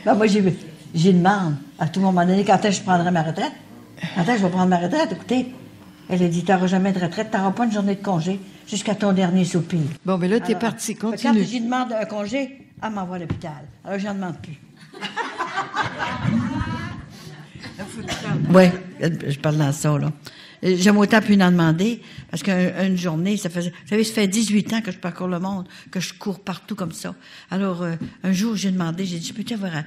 Ben, moi, j'ai demandé à tout moment donné quand est-ce que je prendrai ma retraite. Quand est-ce que je vais prendre ma retraite? Écoutez, elle a dit, t'auras jamais de retraite, t'auras pas une journée de congé jusqu'à ton dernier soupir. Bon, mais là, t'es parti, continue. Quand j'y demande un congé, elle m'envoie à l'hôpital. Alors, j'en demande plus. Oui, je parle dans ça, là. J'aime autant plus en demander, parce qu'une journée, vous savez, ça fait 18 ans que je parcours le monde, que je cours partout comme ça. Alors, un jour, j'ai demandé, j'ai dit, je peux-tu avoir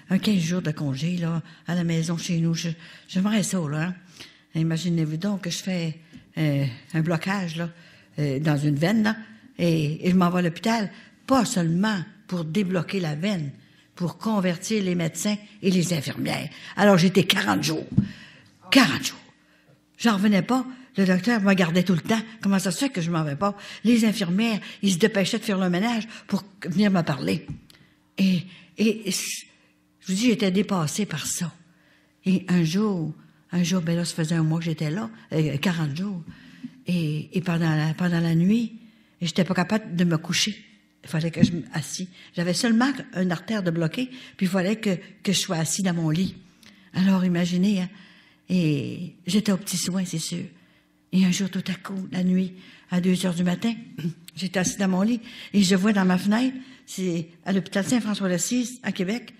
un 15 jours de congé, là, à la maison, chez nous? J'aimerais ça, là. Hein? Imaginez-vous donc que je fais un blocage, là, dans une veine, là, et je m'envoie à l'hôpital, pas seulement pour débloquer la veine, pour convertir les médecins et les infirmières. Alors, j'étais 40 jours. 40 jours. J'en revenais pas. Le docteur me gardait tout le temps. Comment ça se fait que je m'en vais pas? Les infirmières, ils se dépêchaient de faire le ménage pour venir me parler. Et je vous dis, j'étais dépassée par ça. Et un jour, ben là, ça faisait un mois que j'étais là, 40 jours. Et pendant la nuit, j'étais pas capable de me coucher. Il fallait que je m'assis. J'avais seulement une artère de bloquer, puis il fallait que je sois assis dans mon lit. Alors, imaginez, hein, et j'étais au petit soin, c'est sûr. Et un jour, tout à coup, la nuit, à 2h du matin, j'étais assis dans mon lit, et je vois dans ma fenêtre, c'est à l'hôpital Saint-François-d'Assise, à Québec,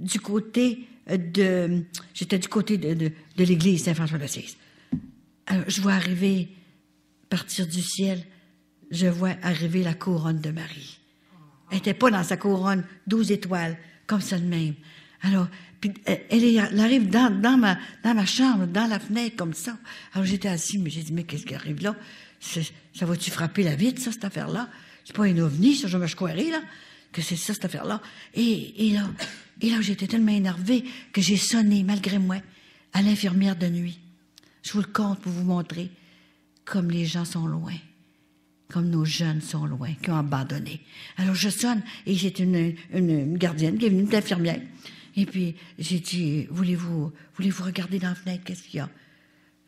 j'étais du côté de l'église Saint-François-d'Assise. Alors, je vois arriver, partir du ciel, je vois arriver la couronne de Marie. Elle n'était pas dans sa couronne, 12 étoiles, comme ça de même. Alors, puis elle arrive dans ma chambre, dans la fenêtre, comme ça. Alors, j'étais assis, mais j'ai dit, mais qu'est-ce qui arrive là? Ça va-tu frapper la vitre, ça, cette affaire-là? C'est pas un ovni, ça, je me croirais, là, que c'est ça, cette affaire-là. Et là, j'étais tellement énervée que j'ai sonné, malgré moi, à l'infirmière de nuit. Je vous le conte pour vous montrer comme les gens sont loin. Comme nos jeunes sont loin, qui ont abandonné. Alors, je sonne, et c'est une gardienne qui est venue, une infirmière. Et puis, j'ai dit, voulez-vous regarder dans la fenêtre, qu'est-ce qu'il y a?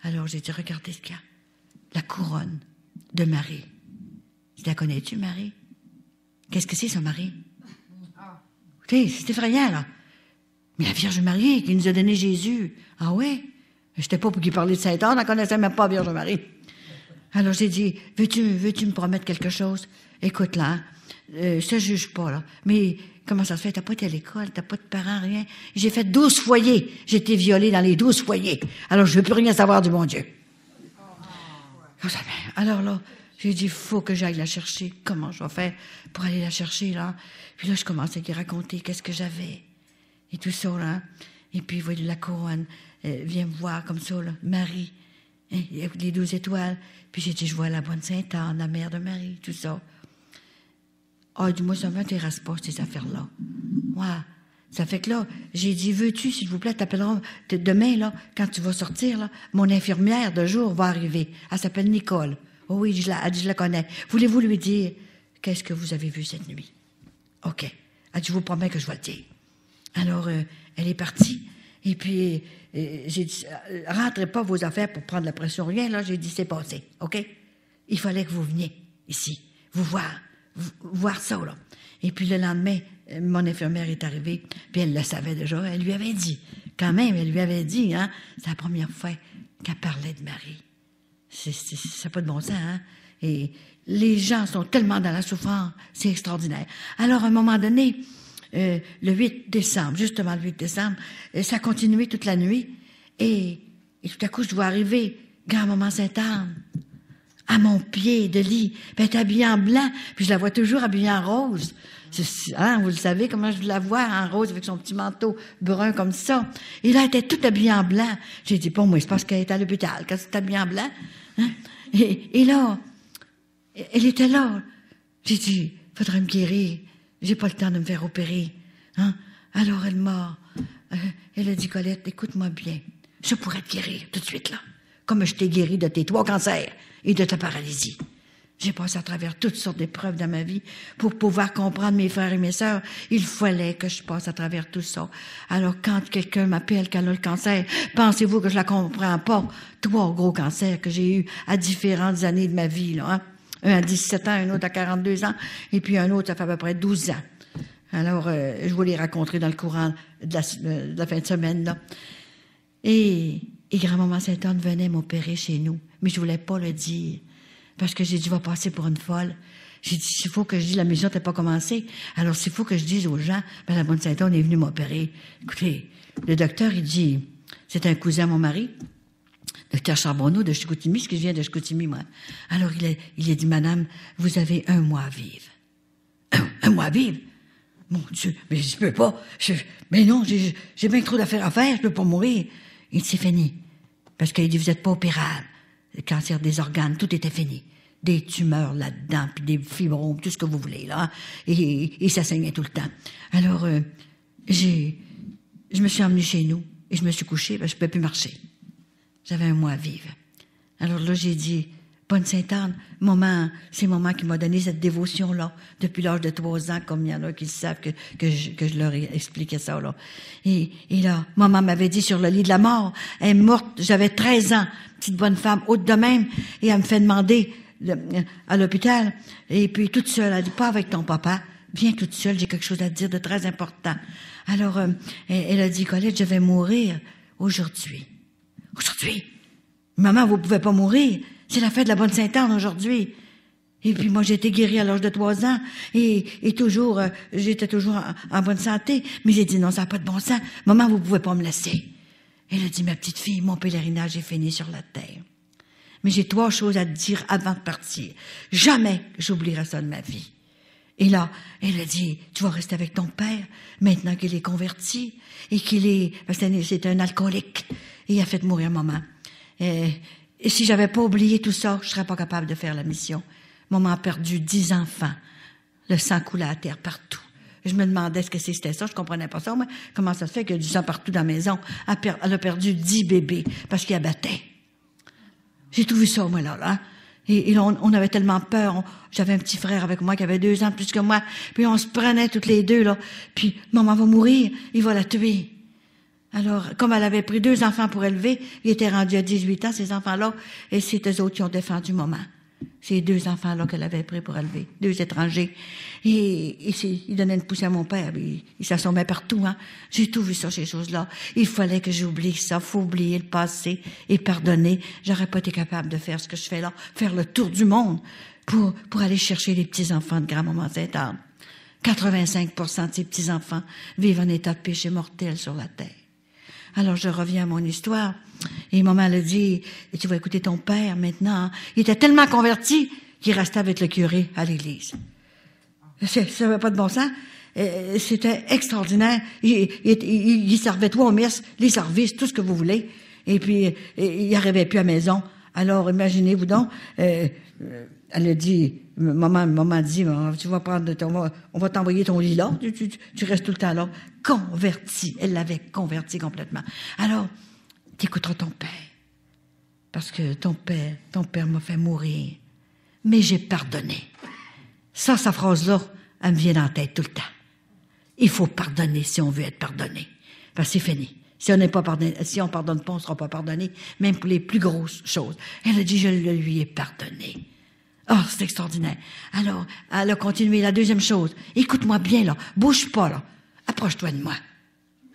Alors, j'ai dit, regardez ce qu'il y a. La couronne de Marie. Tu la connais-tu, Marie? Qu'est-ce que c'est, ça, Marie? Écoutez, c'est effrayant, là. Mais la Vierge Marie, qui nous a donné Jésus. Ah ouais? J'étais pas pour qu'il parlait de Saint-Anne, on ne connaissait même pas la Vierge Marie. Alors, j'ai dit, veux-tu me promettre quelque chose? Écoute, là, je te juge pas, là. Mais comment ça se fait? T'as pas été à l'école, t'as pas de parents, rien. J'ai fait 12 foyers. J'ai été violée dans les 12 foyers. Alors, je veux plus rien savoir du bon Dieu. Alors là, j'ai dit, faut que j'aille la chercher. Comment je vais faire pour aller la chercher, là? Puis là, je commence à lui raconter qu'est-ce que j'avais. Et tout ça, là. Et puis, voyez, la couronne, vient me voir comme ça, là. Marie. Hein, les 12 étoiles. Puis j'ai dit, je vois la bonne Sainte-Anne, la mère de Marie, tout ça. Ah, dis-moi, ça m'intéresse pas, ces affaires-là. Ouais. Ça fait que là, j'ai dit, veux-tu, s'il vous plaît, t'appelleras demain, là, quand tu vas sortir, là, mon infirmière de jour va arriver. Elle s'appelle Nicole. Oh oui, elle dit, je la connais. Voulez-vous lui dire, qu'est-ce que vous avez vu cette nuit? OK. Elle dit, je vous promets que je vais le dire. Alors, elle est partie. Et puis, j'ai dit, rentrez pas vos affaires pour prendre la pression, rien, là. J'ai dit, c'est passé, OK? Il fallait que vous veniez ici, vous voir ça, là. Et puis, le lendemain, mon infirmière est arrivée, puis elle le savait déjà. Elle lui avait dit, quand même, elle lui avait dit, hein, c'est la première fois qu'elle parlait de Marie. Ça n'a pas de bon sens, hein? Et les gens sont tellement dans la souffrance, c'est extraordinaire. Alors, à un moment donné, le 8 décembre, justement le 8 décembre, ça a continué toute la nuit. Et tout à coup, je dois arriver, grand-maman Sainte-Anne, à mon pied de lit. Puis elle est habillée en blanc, puis je la vois toujours habillée en rose. Hein, vous le savez, comment je la vois en rose avec son petit manteau brun comme ça. Et là, elle était toute habillée en blanc. J'ai dit, bon, moi, c'est parce qu'elle est à l'hôpital, quand c'est habillée en blanc. Hein? Et là, elle était là. J'ai dit, faudrait me guérir. J'ai pas le temps de me faire opérer. Hein? Alors, elle a dit, Colette, écoute-moi bien. Je pourrais te guérir tout de suite, là. Comme je t'ai guéri de tes 3 cancers et de ta paralysie. J'ai passé à travers toutes sortes d'épreuves dans ma vie pour pouvoir comprendre mes frères et mes sœurs. Il fallait que je passe à travers tout ça. Alors, quand quelqu'un m'appelle qu'elle a le cancer, pensez-vous que je la comprends pas? 3 gros cancers que j'ai eus à différentes années de ma vie, là, hein? Un à 17 ans, un autre à 42 ans, et puis un autre, ça fait à peu près 12 ans. Alors, je vous les raconterai dans le courant de la fin de semaine, là. Et grand-maman Sainte-Anne venait m'opérer chez nous. Mais je voulais pas le dire. Parce que j'ai dit, je vais passer pour une folle. J'ai dit, s'il faut que je dise, la mission n'était pas commencée. Alors, s'il faut que je dise aux gens, ben, la bonne Sainte-Anne est venue m'opérer. Écoutez, le docteur, il dit, c'est un cousin à mon mari, docteur Charbonneau de Chicoutimi, parce que je viens de Chicoutimi, moi. Alors, il a dit, madame, vous avez 1 mois à vivre. Un mois à vivre? Mon Dieu, mais je peux pas. Mais non, j'ai bien trop d'affaires à faire, je peux pas mourir. Il dit, c'est fini. Parce qu'il dit, vous êtes pas opérable. Le cancer des organes, tout était fini. Des tumeurs là-dedans, puis des fibromes, tout ce que vous voulez, là. Hein? Et ça saignait tout le temps. Alors, je me suis emmenée chez nous, et je me suis couchée, parce que je ne pouvais plus marcher. J'avais 1 mois à vivre. Alors là, j'ai dit, bonne Sainte-Anne, c'est maman qui m'a donné cette dévotion-là, depuis l'âge de 3 ans, comme il y en a qui savent que je leur ai expliqué ça, là. Et là, maman m'avait dit sur le lit de la mort, elle est morte, j'avais 13 ans, petite bonne femme, haute de même, et elle me fait demander à l'hôpital, et puis toute seule, elle dit, pas avec ton papa, viens toute seule, j'ai quelque chose à te dire de très important. Alors, elle a dit, Colette, je vais mourir aujourd'hui. Aujourd'hui? Maman, vous pouvez pas mourir. C'est la fête de la bonne Sainte-Anne aujourd'hui. Et puis moi, j'ai été guérie à l'âge de 3 ans et toujours, j'étais toujours en bonne santé. Mais j'ai dit non, ça n'a pas de bon sens. Maman, vous pouvez pas me laisser. Elle a dit, ma petite fille, mon pèlerinage est fini sur la terre. Mais j'ai 3 choses à te dire avant de partir. Jamais j'oublierai ça de ma vie. Et là, elle a dit, tu vas rester avec ton père, maintenant qu'il est converti, et parce que c'est un alcoolique, et il a fait mourir maman. Et si j'avais pas oublié tout ça, je serais pas capable de faire la mission. Maman a perdu 10 enfants. Le sang coulait à terre partout. Je me demandais ce que c'était ça, je comprenais pas ça, moi. Comment ça se fait qu'il y a du sang partout dans la maison? Elle a perdu 10 bébés, parce qu'il abattait. J'ai tout vu ça, moi, là. Et là, on avait tellement peur. J'avais un petit frère avec moi qui avait 2 ans plus que moi. Puis on se prenait toutes les deux, là. Puis, maman va mourir, il va la tuer. Alors, comme elle avait pris 2 enfants pour élever, il était rendu à 18 ans, ces enfants-là, et c'est eux autres qui ont défendu maman. Ces 2 enfants-là qu'elle avait pris pour élever, 2 étrangers. Et il donnait une poussée à mon père, il s'assommait partout, hein. J'ai tout vu ça, ces choses-là. Il fallait que j'oublie ça, faut oublier le passé et pardonner. J'aurais pas été capable de faire ce que je fais là, faire le tour du monde pour aller chercher les petits-enfants de grand-maman Sainte-Anne. 85% de ces petits-enfants vivent en état de péché mortel sur la terre. Alors, je reviens à mon histoire. Et maman elle a dit, tu vas écouter ton père maintenant. Il était tellement converti qu'il restait avec le curé à l'église. Ça n'avait pas de bon sens. C'était extraordinaire. Il servait 3 messes, les services, tout ce que vous voulez. Et puis, il n'arrivait plus à la maison. Alors, imaginez-vous donc, elle a dit, maman a dit, tu vas prendre, on va t'envoyer ton lit là, tu restes tout le temps là. Converti. Elle l'avait converti complètement. Alors, t'écouteras ton père. Parce que ton père m'a fait mourir. Mais j'ai pardonné. Sa phrase-là, elle me vient dans la tête tout le temps. Il faut pardonner si on veut être pardonné. Parce que c'est fini. Si on pardonne pas, on ne sera pas pardonné, même pour les plus grosses choses. Elle a dit, je le lui ai pardonné. Oh, c'est extraordinaire. Alors, elle a continué. La deuxième chose, écoute-moi bien, là. Bouge pas, là. Approche-toi de moi.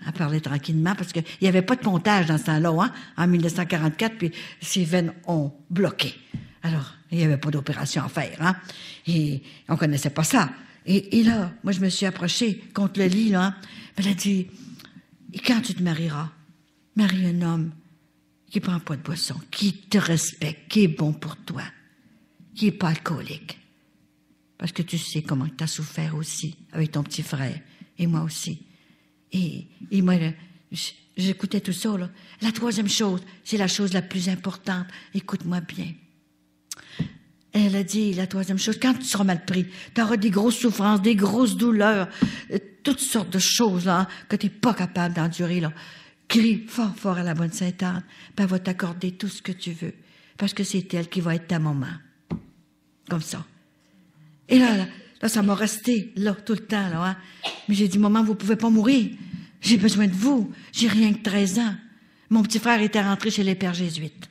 Elle parlait tranquillement parce qu'il n'y avait pas de pontage dans ce temps-là, hein, en 1944, puis ses veines ont bloqué. Alors, il n'y avait pas d'opération à faire, hein. Et on connaissait pas ça. Et là, moi, je me suis approchée contre le lit, là, hein. Elle a dit, et quand tu te marieras, marie un homme qui prend pas de boisson, qui te respecte, qui est bon pour toi, qui est pas alcoolique. Parce que tu sais comment tu as souffert aussi avec ton petit frère, et moi aussi. Et moi, j'écoutais tout ça, là. La 3e chose, c'est la chose la plus importante. Écoute-moi bien. Elle a dit, la 3e chose, quand tu seras mal pris, tu auras des grosses souffrances, des grosses douleurs, toutes sortes de choses, là, que tu n'es pas capable d'endurer, là. Crie fort, fort à la bonne Sainte-Anne, puis elle va t'accorder tout ce que tu veux. Parce que c'est elle qui va être ta maman. Comme ça. Et là, ça m'a resté, là, tout le temps, là, hein. Mais j'ai dit, maman, vous pouvez pas mourir. J'ai besoin de vous. J'ai rien que 13 ans. Mon petit frère était rentré chez les pères jésuites.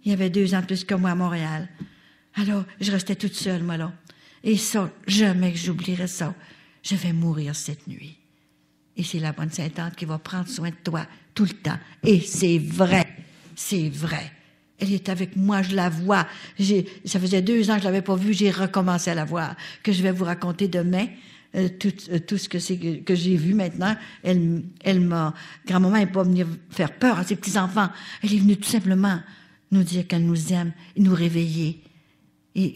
Il avait 2 ans de plus que moi à Montréal. Alors, je restais toute seule, moi, là. Et ça, jamais que j'oublierais ça. je vais mourir cette nuit. Et c'est la bonne Sainte-Anne qui va prendre soin de toi tout le temps. Et c'est vrai, c'est vrai. Elle est avec moi, je la vois. Ça faisait 2 ans que je l'avais pas vue, j'ai recommencé à la voir, que je vais vous raconter demain. Tout ce que j'ai vu maintenant, grand-maman n'est pas venue faire peur à ses petits-enfants. Elle est venue tout simplement nous dire qu'elle nous aime et nous réveiller. Et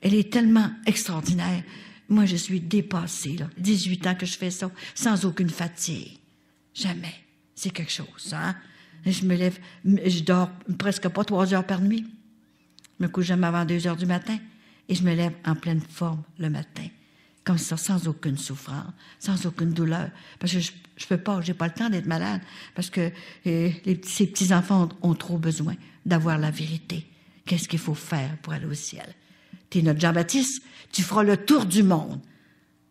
elle est tellement extraordinaire. Moi, je suis dépassée, là. 18 ans que je fais ça, sans aucune fatigue. Jamais. C'est quelque chose, hein? Je me lève, je dors presque pas 3 heures par nuit. Je me couche jamais avant 2 heures du matin. Et je me lève en pleine forme le matin. Comme ça, sans aucune souffrance, sans aucune douleur. Parce que je peux pas, j'ai pas le temps d'être malade. Parce que ces petits-enfants ont trop besoin d'avoir la vérité. Qu'est-ce qu'il faut faire pour aller au ciel? T'es notre Jean-Baptiste, tu feras le tour du monde.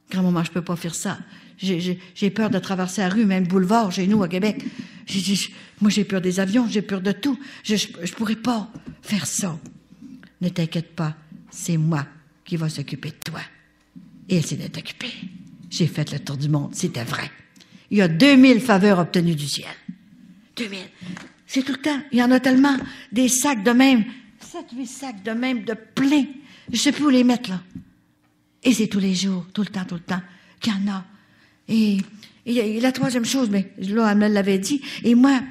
Grand-maman, je peux pas faire ça. J'ai peur de traverser la rue, même le boulevard, chez nous, à Québec. Moi, j'ai peur des avions, j'ai peur de tout. Je pourrais pas faire ça. Ne t'inquiète pas, c'est moi qui va s'occuper de toi. Et elle s'est occupée. J'ai fait le tour du monde, c'était vrai. Il y a 2000 faveurs obtenues du ciel. 2000. C'est tout le temps. Il y en a tellement. Des sacs de même. 7-8 sacs de même, de plein. Je sais plus où les mettre, là. Et c'est tous les jours, tout le temps, qu'il y en a. Et la troisième chose, mais là, elle me l'avait dit. Et moi,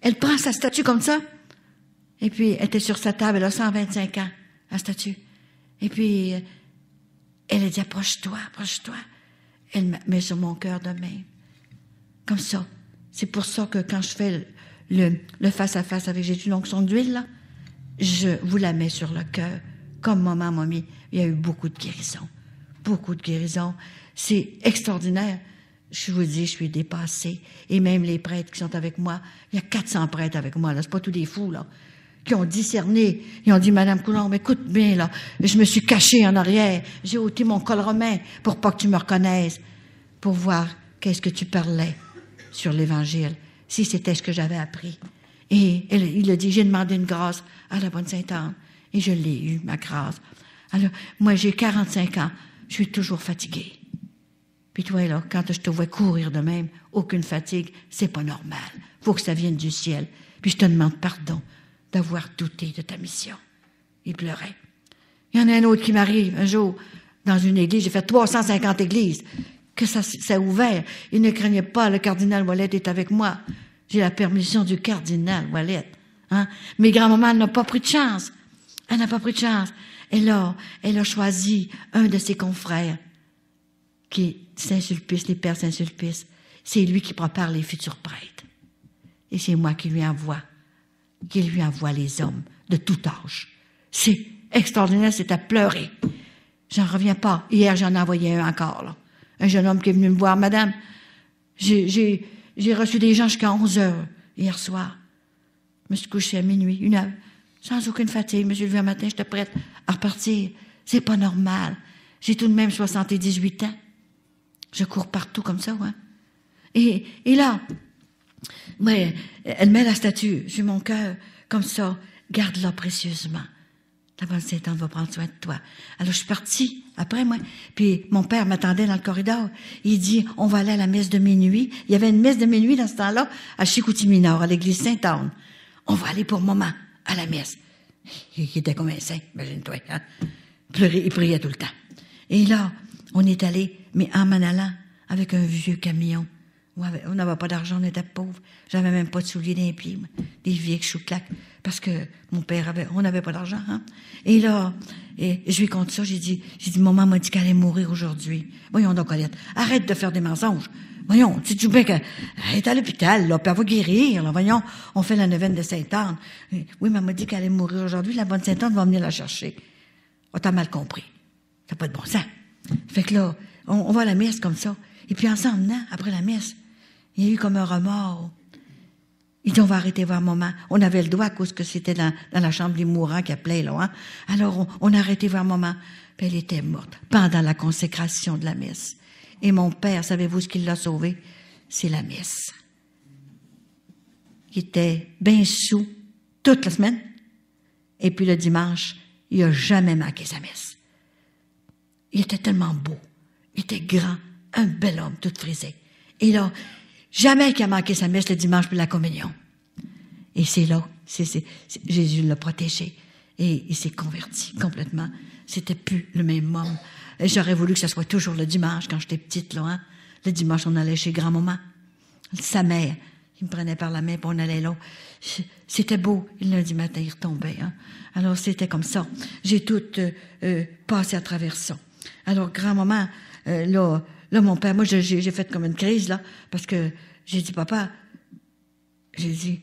elle prend sa statue comme ça. Et puis, elle était sur sa table, elle a 125 ans, la statue. Et puis, elle a dit, approche-toi. Elle met sur mon cœur de même. Comme ça. C'est pour ça que quand je fais le face-à-face avec Jésus, l'onction d'huile, là, je vous la mets sur le cœur. Comme maman m'a mis, il y a eu beaucoup de guérisons. Beaucoup de guérisons. C'est extraordinaire. Je vous dis, je suis dépassée. Et même les prêtres qui sont avec moi, il y a 400 prêtres avec moi, là. C'est pas tous des fous, là. Qui ont discerné. Ils ont dit, Madame Coulombe, écoute bien, là. Je me suis cachée en arrière. J'ai ôté mon col romain pour pas que tu me reconnaisses. Pour voir qu'est-ce que tu parlais sur l'Évangile. Si c'était ce que j'avais appris. Et il a dit, j'ai demandé une grâce à la bonne Sainte-Anne. Et je l'ai eu, ma grâce. Alors, moi, j'ai 45 ans. Je suis toujours fatiguée. Puis toi, là, quand je te vois courir de même, aucune fatigue, c'est pas normal. Faut que ça vienne du ciel. Puis je te demande pardon d'avoir douté de ta mission. Il pleurait. Il y en a un autre qui m'arrive un jour dans une église. J'ai fait 350 églises. Que ça a ouvert. Il ne craignait pas. Le cardinal Ouellet est avec moi. J'ai la permission du cardinal Ouellet. Hein? Mais grand-maman n'a pas pris de chance. Elle n'a pas pris de chance. Elle a choisi un de ses confrères, qui est Saint-Sulpice, les pères Saint-Sulpice. C'est lui qui prépare les futurs prêtres. Et c'est moi qui lui envoie les hommes de tout âge. C'est extraordinaire, c'est à pleurer. J'en reviens pas. Hier, j'en ai envoyé un encore, là. Un jeune homme qui est venu me voir. Madame, j'ai reçu des gens jusqu'à 11 heures hier soir. Je me suis couchée à minuit, 1 heure. Sans aucune fatigue. Je me suis levée un matin, j'étais prête à repartir. C'est pas normal. J'ai tout de même 78 ans. Je cours partout comme ça, ouais. Et là, ouais, elle met la statue sur mon cœur, comme ça. Garde-la précieusement. La bonne Sainte-Anne va prendre soin de toi. Alors, je suis partie, après, moi. Puis, mon père m'attendait dans le corridor. Il dit, on va aller à la messe de minuit. Il y avait une messe de minuit dans ce temps-là, à Chicoutimi-Nord, à l'église Sainte-Anne. On va aller pour maman à la messe. Il était comme un saint, imagine-toi. Hein? Il priait tout le temps. Et là, on est allé, mais en m'en allant, avec un vieux camion. On n'avait pas d'argent, on était pauvres. J'avais même pas de souliers dans les pieds, moi. Des vieilles chouclaques. Parce que mon père on n'avait pas d'argent, hein. Et là, je lui compte ça, j'ai dit, maman m'a dit qu'elle allait mourir aujourd'hui. Voyons donc, Colette, arrête de faire des mensonges. Voyons, tu dis bien qu'elle est à l'hôpital, là, puis elle va guérir, là. Voyons, on fait la neuvaine de Sainte-Anne. Oui, mais elle m'a dit qu'elle allait mourir aujourd'hui, la bonne Sainte-Anne va venir la chercher. Oh, t'as mal compris. T'as pas de bon sens. Fait que là, on va à la messe comme ça. Et puis ensemble, après la messe, il y a eu comme un remords. Il dit, on va arrêter voir maman. On avait le doigt à cause que c'était dans la chambre des mourants qui appelait, là, hein. Alors, on a arrêté voir maman. Puis elle était morte pendant la consécration de la messe. Et mon père, savez-vous ce qui l'a sauvé? C'est la messe. Il était bien sous toute la semaine. Et puis le dimanche, il n'a jamais manqué sa messe. Il était tellement beau. Il était grand, un bel homme, tout frisé. Et là, jamais qu'il a manqué sa messe le dimanche pour la communion. Et c'est là, Jésus l'a protégé. Et il s'est converti complètement. C'était plus le même homme. Et j'aurais voulu que ça soit toujours le dimanche, quand j'étais petite, là, hein. Le dimanche, on allait chez grand-maman. Sa mère, il me prenait par la main, puis on allait là. C'était beau. Le lundi matin, il retombait, hein. Alors, c'était comme ça. J'ai tout passé à travers ça. Alors, grand-maman, là, mon père, moi, j'ai fait comme une crise, là, parce que j'ai dit, papa, j'ai dit,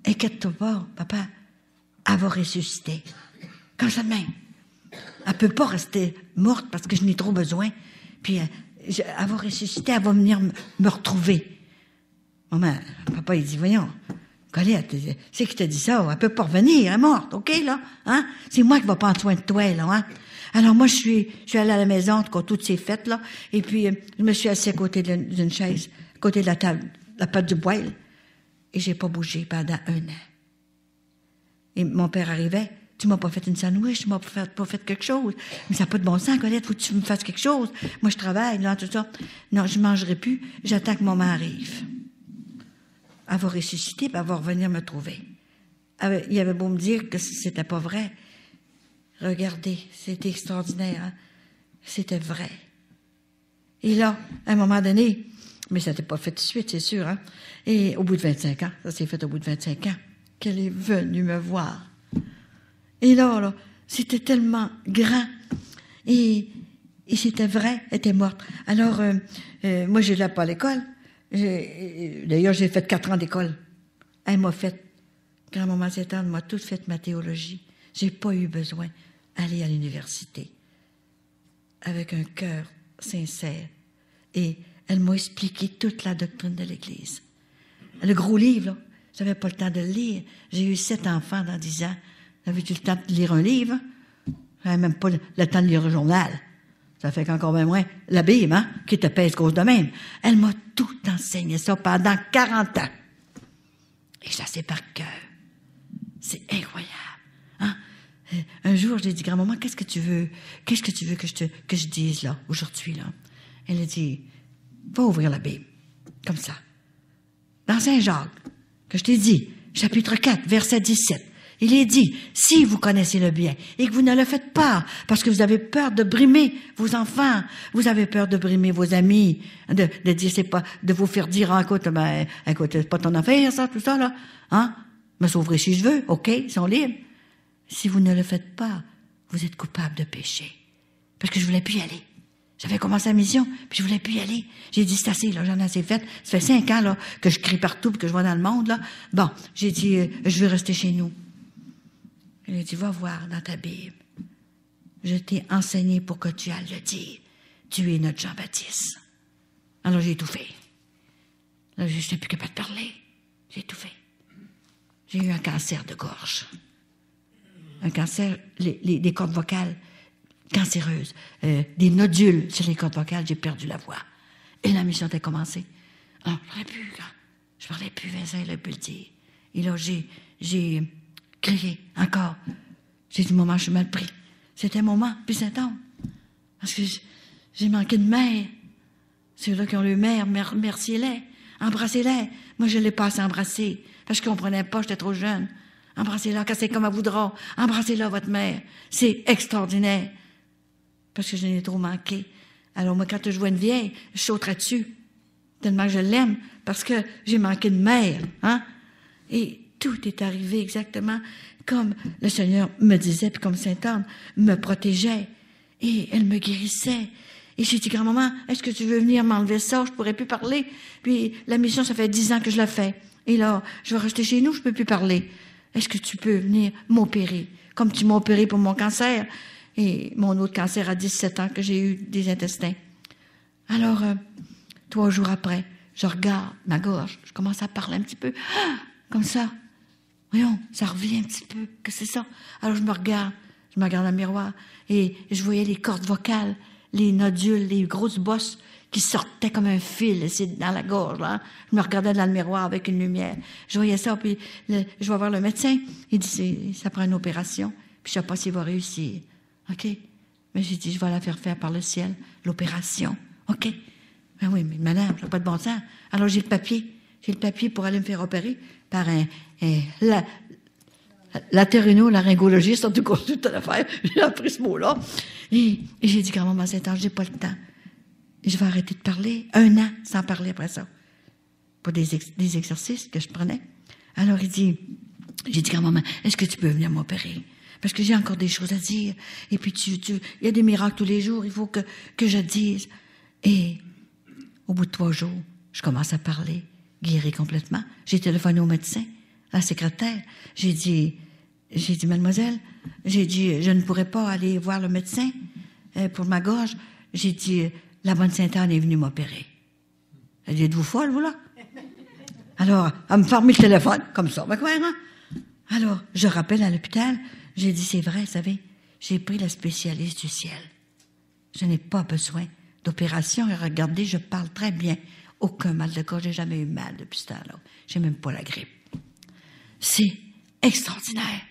inquiète-toi pas, papa, elle va ressusciter. Comme ça de même. Elle peut pas rester morte parce que je n'ai trop besoin. Puis, elle va ressusciter, elle va venir me retrouver. Maman, papa, il dit, voyons, Colette, c'est qui t'a dit ça? Elle peut pas revenir, elle est morte, OK, là? Hein? C'est moi qui vais prendre soin de toi, là, hein? Alors, moi, je suis allée à la maison, quand tout s'est fait, là, et puis, je me suis assise à côté d'une chaise, à côté de la table, la pâte du poêle, et j'ai pas bougé pendant 1 an. Et mon père arrivait, tu m'as pas fait une sandwich, tu m'as pas fait quelque chose. Mais ça n'a pas de bon sens, Colette, faut que tu me fasses quelque chose. Moi, je travaille, là, tout ça. Non, je mangerai plus, j'attends que maman arrive. Elle va ressusciter, puis elle va revenir me trouver. Il avait beau me dire que c'était pas vrai. Regardez, c'était extraordinaire, hein? C'était vrai. Et là, à un moment donné, mais ça n'était pas fait tout de suite, c'est sûr, hein? Et au bout de 25 ans, ça s'est fait au bout de 25 ans, qu'elle est venue me voir. Et là, c'était tellement grand. Et c'était vrai, elle était morte. Alors, moi, je n'allais pas à l'école. D'ailleurs, j'ai fait 4 ans d'école. Elle m'a fait, grand-maman Sainte-Anne m'a toute fait ma théologie. J'ai pas eu besoin d'aller à l'université. Avec un cœur sincère. Et elle m'a expliqué toute la doctrine de l'Église. Le gros livre, là, j'avais pas le temps de le lire. J'ai eu 7 enfants dans 10 ans. J'avais-tu le temps de lire un livre? J'avais même pas le temps de lire un journal. Ça fait qu'encore même moins la Bible, hein, qui te pèse cause de même. Elle m'a tout enseigné ça pendant 40 ans. Et je la sais par cœur. C'est incroyable. Hein? Un jour, j'ai dit, grand-maman, qu'est-ce que tu veux que je dise là, aujourd'hui, là? Elle a dit, va ouvrir la Bible. Comme ça. Dans Saint Jacques, que je t'ai dit, chapitre 4, verset 17. Il est dit, si vous connaissez le bien et que vous ne le faites pas parce que vous avez peur de brimer vos enfants, vous avez peur de brimer vos amis, de dire, c'est pas, de vous faire dire, écoute, c'est pas ton affaire, ça, tout ça, là, hein? Me sauverai si je veux, OK, ils sont libres. Si vous ne le faites pas, vous êtes coupable de péché. Parce que je voulais plus y aller. J'avais commencé la mission, puis je voulais plus y aller. J'ai dit, c'est assez, là, j'en ai assez fait. Ça fait 5 ans, là, que je crie partout, puis que je vais dans le monde, là. Bon, j'ai dit, je veux rester chez nous. Elle a dit, va voir dans ta Bible. Je t'ai enseigné pour que tu ailles le dire. Tu es notre Jean-Baptiste. Alors, j'ai tout fait. Là, je n'étais plus capable de parler. J'ai tout fait. J'ai eu un cancer de gorge. Un cancer, les cordes vocales cancéreuses. Des nodules sur les cordes vocales, j'ai perdu la voix. Et la mission était commencée. Alors, je parlais plus, Vincent, il a pu le dire. Et là, j'ai crié encore. J'ai dit, maman, je suis mal pris. C'était un moment, puis Saint-Anne. Parce que j'ai manqué de mère. Ceux-là qui ont le mère, remerciez-les. Embrassez-les. Moi, je ne l'ai pas assez embrassée. Parce que je ne comprenais pas, j'étais trop jeune. Embrassez-la, cassez comme elle voudra. Embrassez-la, votre mère. C'est extraordinaire. Parce que je n'ai trop manqué. Alors, moi, quand je vois une vieille, je sauterais dessus. Tellement que je l'aime. Parce que j'ai manqué de mère. Hein? Et tout est arrivé exactement comme le Seigneur me disait, puis comme Sainte-Anne me protégeait. Et elle me guérissait. Et j'ai dit, grand-maman, est-ce que tu veux venir m'enlever ça? Je pourrais plus parler. Puis la mission, ça fait 10 ans que je la fais. Et là, je vais rester chez nous, je peux plus parler. Est-ce que tu peux venir m'opérer? Comme tu m'as opéré pour mon cancer. Et mon autre cancer à 17 ans que j'ai eu des intestins. Alors, 3 jours après, je regarde ma gorge. Je commence à parler un petit peu. Ah, comme ça. Voyons, ça revient un petit peu. Que c'est ça? Alors, je me regarde dans le miroir. Et je voyais les cordes vocales, les nodules, les grosses bosses qui sortaient comme un fil dans la gorge. Là. Je me regardais dans le miroir avec une lumière. Je voyais ça, puis je vais voir le médecin. Il dit, ça prend une opération. Puis je ne sais pas s'il va réussir. OK? Mais j'ai dit, je vais la faire par le ciel, l'opération. OK? Ben oui, mais madame, j'ai pas de bon sens. Alors, j'ai le papier. J'ai le papier pour aller me faire opérer par laryngologiste, en tout cas, toute l'affaire. J'ai appris ce mot-là. Et j'ai dit, grand-maman Saint-Ange, j'ai pas le temps. Je vais arrêter de parler. 1 an sans parler après ça. Pour des exercices que je prenais. Alors, j'ai dit, grand-maman, est-ce que tu peux venir m'opérer? Parce que j'ai encore des choses à dire. Et puis, il y a des miracles tous les jours. Il faut que je dise. Et au bout de 3 jours, je commence à parler, guéri complètement. J'ai téléphoné au médecin, à la secrétaire. J'ai dit, mademoiselle, je ne pourrais pas aller voir le médecin pour ma gorge. J'ai dit, la bonne Sainte-Anne est venue m'opérer. Elle dit, êtes-vous folle, vous, là? Alors, elle me ferme le téléphone, comme ça. Ben, quoi, hein? Alors, je rappelle à l'hôpital. J'ai dit, c'est vrai, vous savez, j'ai pris la spécialiste du ciel. Je n'ai pas besoin d'opération. Et regardez, je parle très bien. Aucun mal de corps. J'ai jamais eu mal depuis ce temps-là. J'ai même pas la grippe. C'est extraordinaire.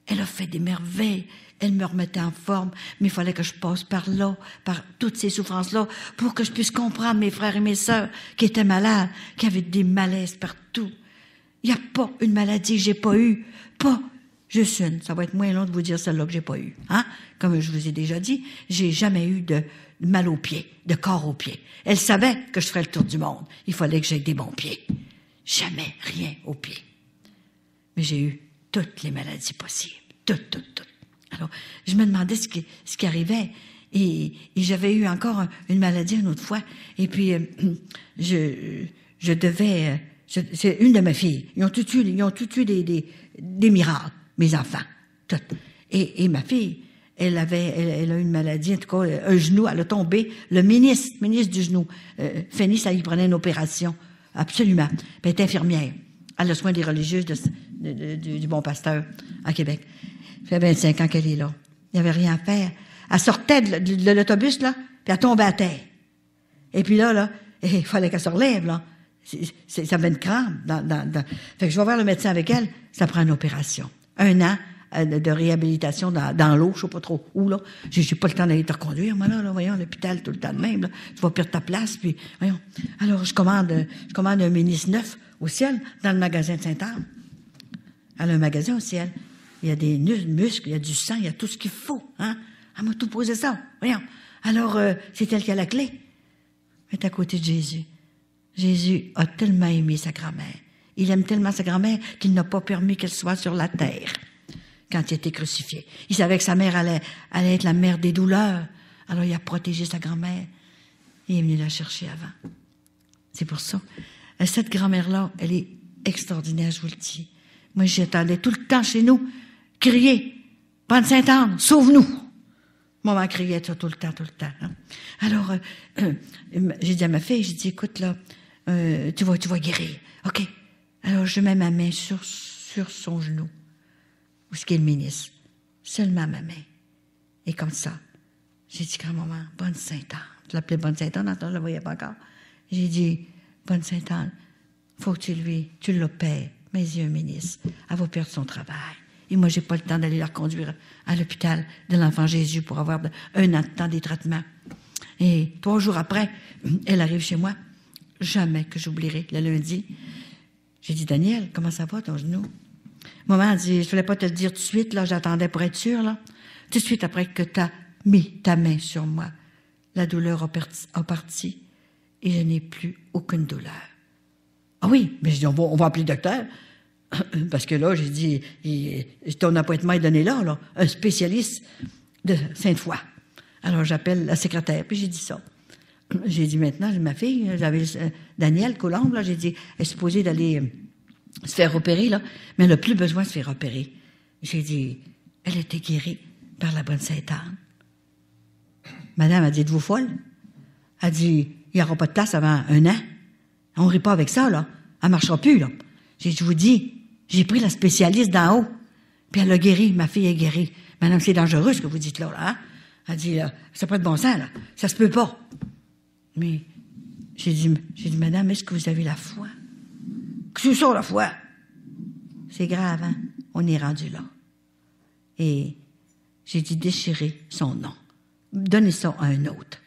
Elle a fait des merveilles. Elle me remettait en forme. Mais il fallait que je passe par là, par toutes ces souffrances-là, pour que je puisse comprendre mes frères et mes sœurs qui étaient malades, qui avaient des malaises partout. Il n'y a pas une maladie que j'ai pas eue. Pas juste une. Ça va être moins long de vous dire celle-là que j'ai pas eue. Hein? Comme je vous ai déjà dit, j'ai jamais eu de mal aux pieds, de corps aux pieds. Elle savait que je ferais le tour du monde. Il fallait que j'aie des bons pieds. Jamais rien aux pieds. Mais j'ai eu toutes les maladies possibles. Toutes. Alors, je me demandais ce qui arrivait. Et j'avais eu encore une maladie une autre fois. Et puis, je devais... c'est une de mes filles. Ils ont tout eu des miracles, mes enfants. Toutes. Et ma fille, elle a eu une maladie, en tout cas, un genou, elle a tombé. Le ministre du genou, Fanny, ça y prenait une opération. Absolument. Puis elle est infirmière. Elle a soin des religieuses du Bon Pasteur à Québec. Ça fait 25 ans qu'elle est là. Il n'y avait rien à faire. Elle sortait de l'autobus, là, puis elle tombait à terre. Et puis là, il fallait qu'elle se relève, là. Ça avait une crampe. Fait que je vais voir le médecin avec elle, ça prend une opération. 1 an de réhabilitation dans l'eau, je sais pas trop où, là. J'ai pas le temps d'aller te reconduire, moi, là, voyons, l'hôpital tout le temps de même, là. Tu vas perdre ta place, puis, voyons. Alors, je commande un ministre neuf au ciel, dans le magasin de Sainte-Anne. Elle a un magasin au ciel. Il y a des muscles, il y a du sang, il y a tout ce qu'il faut, hein. Elle m'a tout posé ça, voyons. Alors, c'est elle qui a la clé. Elle est à côté de Jésus. Jésus a tellement aimé sa grand-mère. Il aime tellement sa grand-mère qu'il n'a pas permis qu'elle soit sur la terre quand il a été crucifié. Il savait que sa mère allait être la mère des douleurs. Alors, il a protégé sa grand-mère. Il est venu la chercher avant. C'est pour ça. Cette grand-mère-là, elle est extraordinaire, je vous le dis. Moi, j'attendais tout le temps chez nous, crier, « Bonne Sainte-Anne, sauve-nous! » Maman criait ça tout le temps. Hein. Alors, j'ai dit à ma fille, j'ai dit, écoute, là, tu vas guérir. OK. Alors, je mets ma main sur son genou, où est-ce qu'il est le ministre. Seulement ma main. Et comme ça, j'ai dit, grand-maman, Bonne Sainte-Anne. Je l'appelais Bonne Sainte-Anne, je ne la voyais pas encore. J'ai dit, Bonne Sainte-Anne, faut que tu l'opères. Mais il y a un ministre. Elle va perdre son travail. Et moi, j'ai pas le temps d'aller la reconduire à l'hôpital de l'Enfant Jésus pour avoir 1 an de temps des traitements. Et 3 jours après, elle arrive chez moi. Jamais que j'oublierai, le lundi. J'ai dit, Daniel, comment ça va ton genou? Maman a dit, je voulais pas te le dire tout de suite, là, j'attendais pour être sûre, là. Tout de suite après que tu as mis ta main sur moi, la douleur a parti et je n'ai plus aucune douleur. Ah oui, mais je dis, on va appeler le docteur. Parce que là, j'ai dit, ton appointement est donné là, un spécialiste de Sainte-Foy. Alors, j'appelle la secrétaire, puis j'ai dit ça. J'ai dit maintenant, ma fille, j'avais Danielle Colombe, là, j'ai dit, elle est supposée d'aller se faire opérer, là, mais elle n'a plus besoin de se faire opérer. J'ai dit, elle était guérie par la bonne Sainte-Anne. Madame a dit, êtes-vous folle? Elle a dit, il n'y aura pas de place avant 1 an. On ne rit pas avec ça, là. Elle ne marchera plus, là. Je vous dis, j'ai pris la spécialiste d'en haut, puis elle a guéri, ma fille est guérie. Madame, c'est dangereux ce que vous dites là, hein? Elle dit, là, ça n'a pas de bon sens, là. Ça se peut pas. Mais j'ai dit, madame, est-ce que vous avez la foi? C'est ça, la foi? C'est grave, hein? On est rendu là. Et j'ai dit, déchirez son nom. Donnez ça à un autre.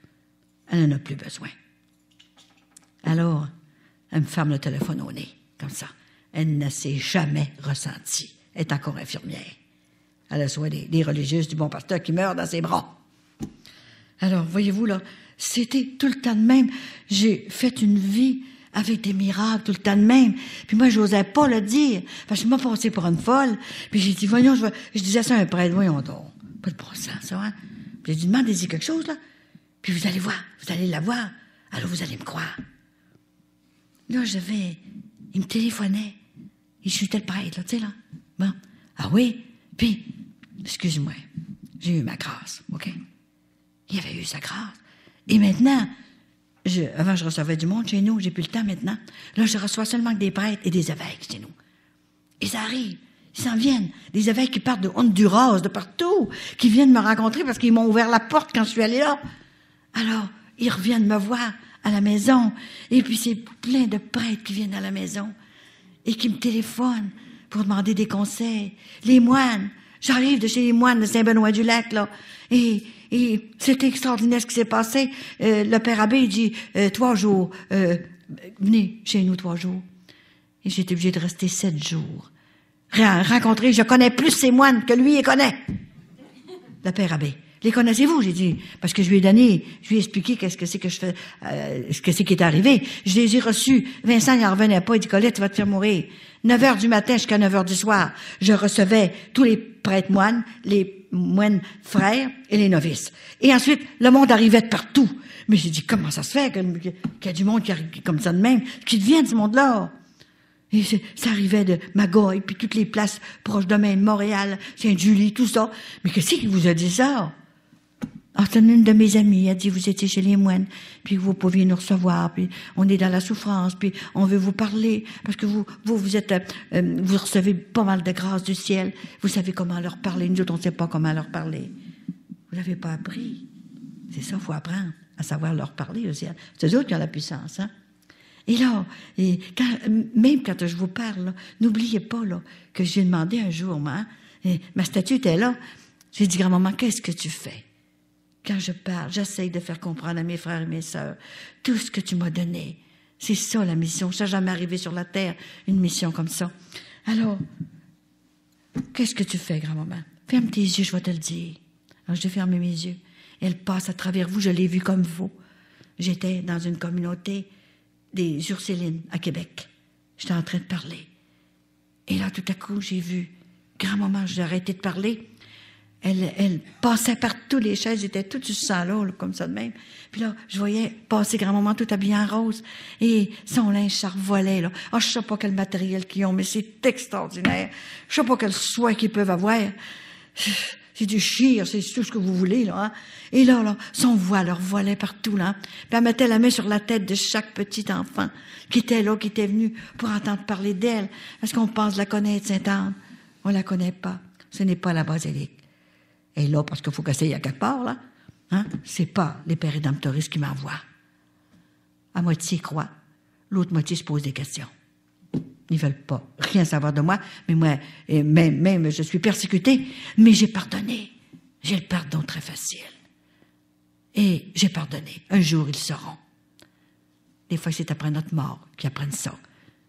Elle n'en a plus besoin. Alors, elle me ferme le téléphone au nez, comme ça. Elle ne s'est jamais ressentie. Elle est encore infirmière. Elle a soit des religieuses du bon pasteur qui meurent dans ses bras. Alors, voyez-vous, là, c'était tout le temps de même. J'ai fait une vie avec des miracles tout le temps de même. Puis moi, je n'osais pas le dire. Parce que je m'ai passée pour une folle. Puis j'ai dit, voyons, je disais ça à un prêtre, voyons donc. Pas de bon sens, ça, hein? Puis j'ai dit, demandez-y quelque chose, là. Puis vous allez voir, vous allez la voir. Alors vous allez me croire. Là, il me téléphonait. Il chutait le prêtre, là, tu sais, là. Bon. Ah oui? Puis, excuse-moi, j'ai eu ma grâce, OK? Il avait eu sa grâce. Et maintenant, avant, je recevais du monde chez nous, j'ai plus le temps maintenant. Là, je reçois seulement que des prêtres et des évêques chez nous. Et ça arrive. Ils s'en viennent. Des évêques qui partent de Honduras, de partout, qui viennent me rencontrer parce qu'ils m'ont ouvert la porte quand je suis allée là. Alors, ils reviennent me voir à la maison. Et puis, c'est plein de prêtres qui viennent à la maison et qui me téléphonent pour demander des conseils. Les moines. J'arrive de chez les moines de Saint-Benoît-du-Lac, là. Et c'était extraordinaire ce qui s'est passé. Le père abbé, il dit, 3 jours, venez chez nous 3 jours. Et j'étais obligée de rester 7 jours. Rencontrer, je connais plus ces moines que lui, il connaît. Le père abbé. Les connaissez-vous? J'ai dit, parce que je lui ai expliqué qu'est-ce que c'est que je fais, ce que c'est qui est arrivé. Je les ai reçus. Vincent, il n'en revenait pas. Il dit, Colette, tu vas te faire mourir. 9h du matin jusqu'à 9h du soir. Je recevais tous les prêtres moines, les moines frères et les novices. Et ensuite, le monde arrivait de partout. Mais j'ai dit, comment ça se fait qu'il y a du monde qui arrive comme ça de même? Qui devient de ce monde-là? Et ça arrivait de Magog, puis toutes les places proches de Maine, Montréal, Sainte-Julie, tout ça. Mais qu'est-ce qui vous a dit ça? Ah, c'est une de mes amies, elle a dit, vous étiez chez les moines, puis vous pouviez nous recevoir, puis on est dans la souffrance, puis on veut vous parler, parce que vous recevez pas mal de grâce du ciel, vous savez comment leur parler, nous autres, on ne sait pas comment leur parler. Vous l'avez pas appris. C'est ça, il faut apprendre à savoir leur parler au ciel. C'est eux autres qui ont la puissance, hein. Et là, même quand je vous parle, n'oubliez pas là, que j'ai demandé un jour, moi, ma statue était là, j'ai dit, grand-maman, qu'est-ce que tu fais? Quand je parle, j'essaye de faire comprendre à mes frères et mes sœurs tout ce que tu m'as donné. C'est ça la mission. Ça n'est jamais arrivé sur la terre, une mission comme ça. Alors, qu'est-ce que tu fais, grand-maman? Ferme tes yeux, je vais te le dire. Alors, j'ai fermé mes yeux. Elle passe à travers vous, je l'ai vue comme vous. J'étais dans une communauté des Ursulines à Québec. J'étais en train de parler. Et là, tout à coup, j'ai vu, grand-maman, j'ai arrêté de parler. Elle passait partout, les chaises étaient toutes du sang là, comme ça de même. Puis là, je voyais passer grand-maman tout habillée en rose. Et son linge s'envolait, là. Ah, je sais pas quel matériel qu'ils ont, mais c'est extraordinaire. Je sais pas quel soin qu'ils peuvent avoir. C'est du chir, c'est tout ce que vous voulez, là. Hein? Et là, son voile leur voilait partout, là. Puis elle mettait la main sur la tête de chaque petit enfant qui était là, qui était venu pour entendre parler d'elle. Est-ce qu'on pense la connaître, Sainte-Anne? On la connaît pas. Ce n'est pas la basilique. Et là, parce qu'il faut qu'elle s'aille à quelque part, là, hein, c'est pas les pères rédemptoristes qui m'envoient. À moitié ils croient, l'autre moitié se pose des questions. Ils veulent pas rien savoir de moi, mais moi, même je suis persécutée, mais j'ai pardonné. J'ai le pardon très facile. Et j'ai pardonné. Un jour, ils sauront. Des fois, c'est après notre mort qu'ils apprennent ça.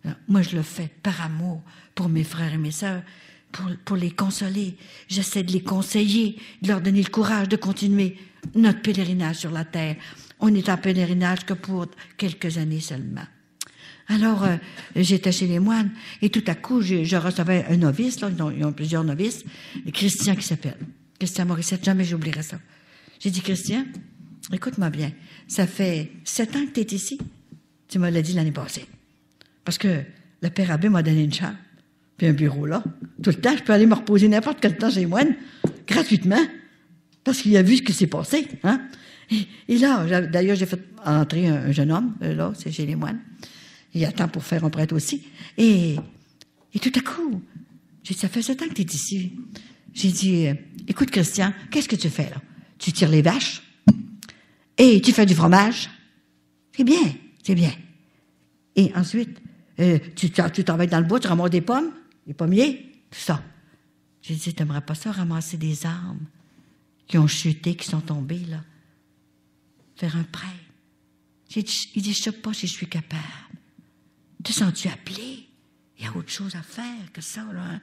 Alors, moi, je le fais par amour pour mes frères et mes sœurs, pour les consoler. J'essaie de les conseiller, de leur donner le courage de continuer notre pèlerinage sur la terre. On est en pèlerinage que pour quelques années seulement. Alors, j'étais chez les moines, et tout à coup, je recevais un novice, là, ils ont plusieurs novices, Christian qui s'appelle. Christian Morissette, jamais j'oublierai ça. J'ai dit, Christian, écoute-moi bien, ça fait 7 ans que tu es ici. Tu me l'as dit l'année passée. Parce que le père abbé m'a donné une chambre, puis un bureau là. Tout le temps, je peux aller me reposer n'importe quel temps chez les moines, gratuitement, parce qu'il a vu ce qui s'est passé. Hein? Et là, d'ailleurs, j'ai fait entrer un jeune homme, là, c'est chez les moines. Il attend pour faire un prêtre aussi. Et tout à coup, j'ai dit, ça fait 7 ans que tu es ici. J'ai dit, écoute, Christian, qu'est-ce que tu fais là? Tu tires les vaches et tu fais du fromage. C'est bien, c'est bien. Et ensuite, tu travailles dans le bois, tu ramasses des pommes, des pommiers, tout ça. J'ai dit, t'aimerais pas ça, ramasser des arbres qui ont chuté, qui sont tombés, là? Faire un prêtre. Il dit, je ne sais pas si je suis capable. Te sens-tu appelé? Il y a autre chose à faire que ça, là. Hein?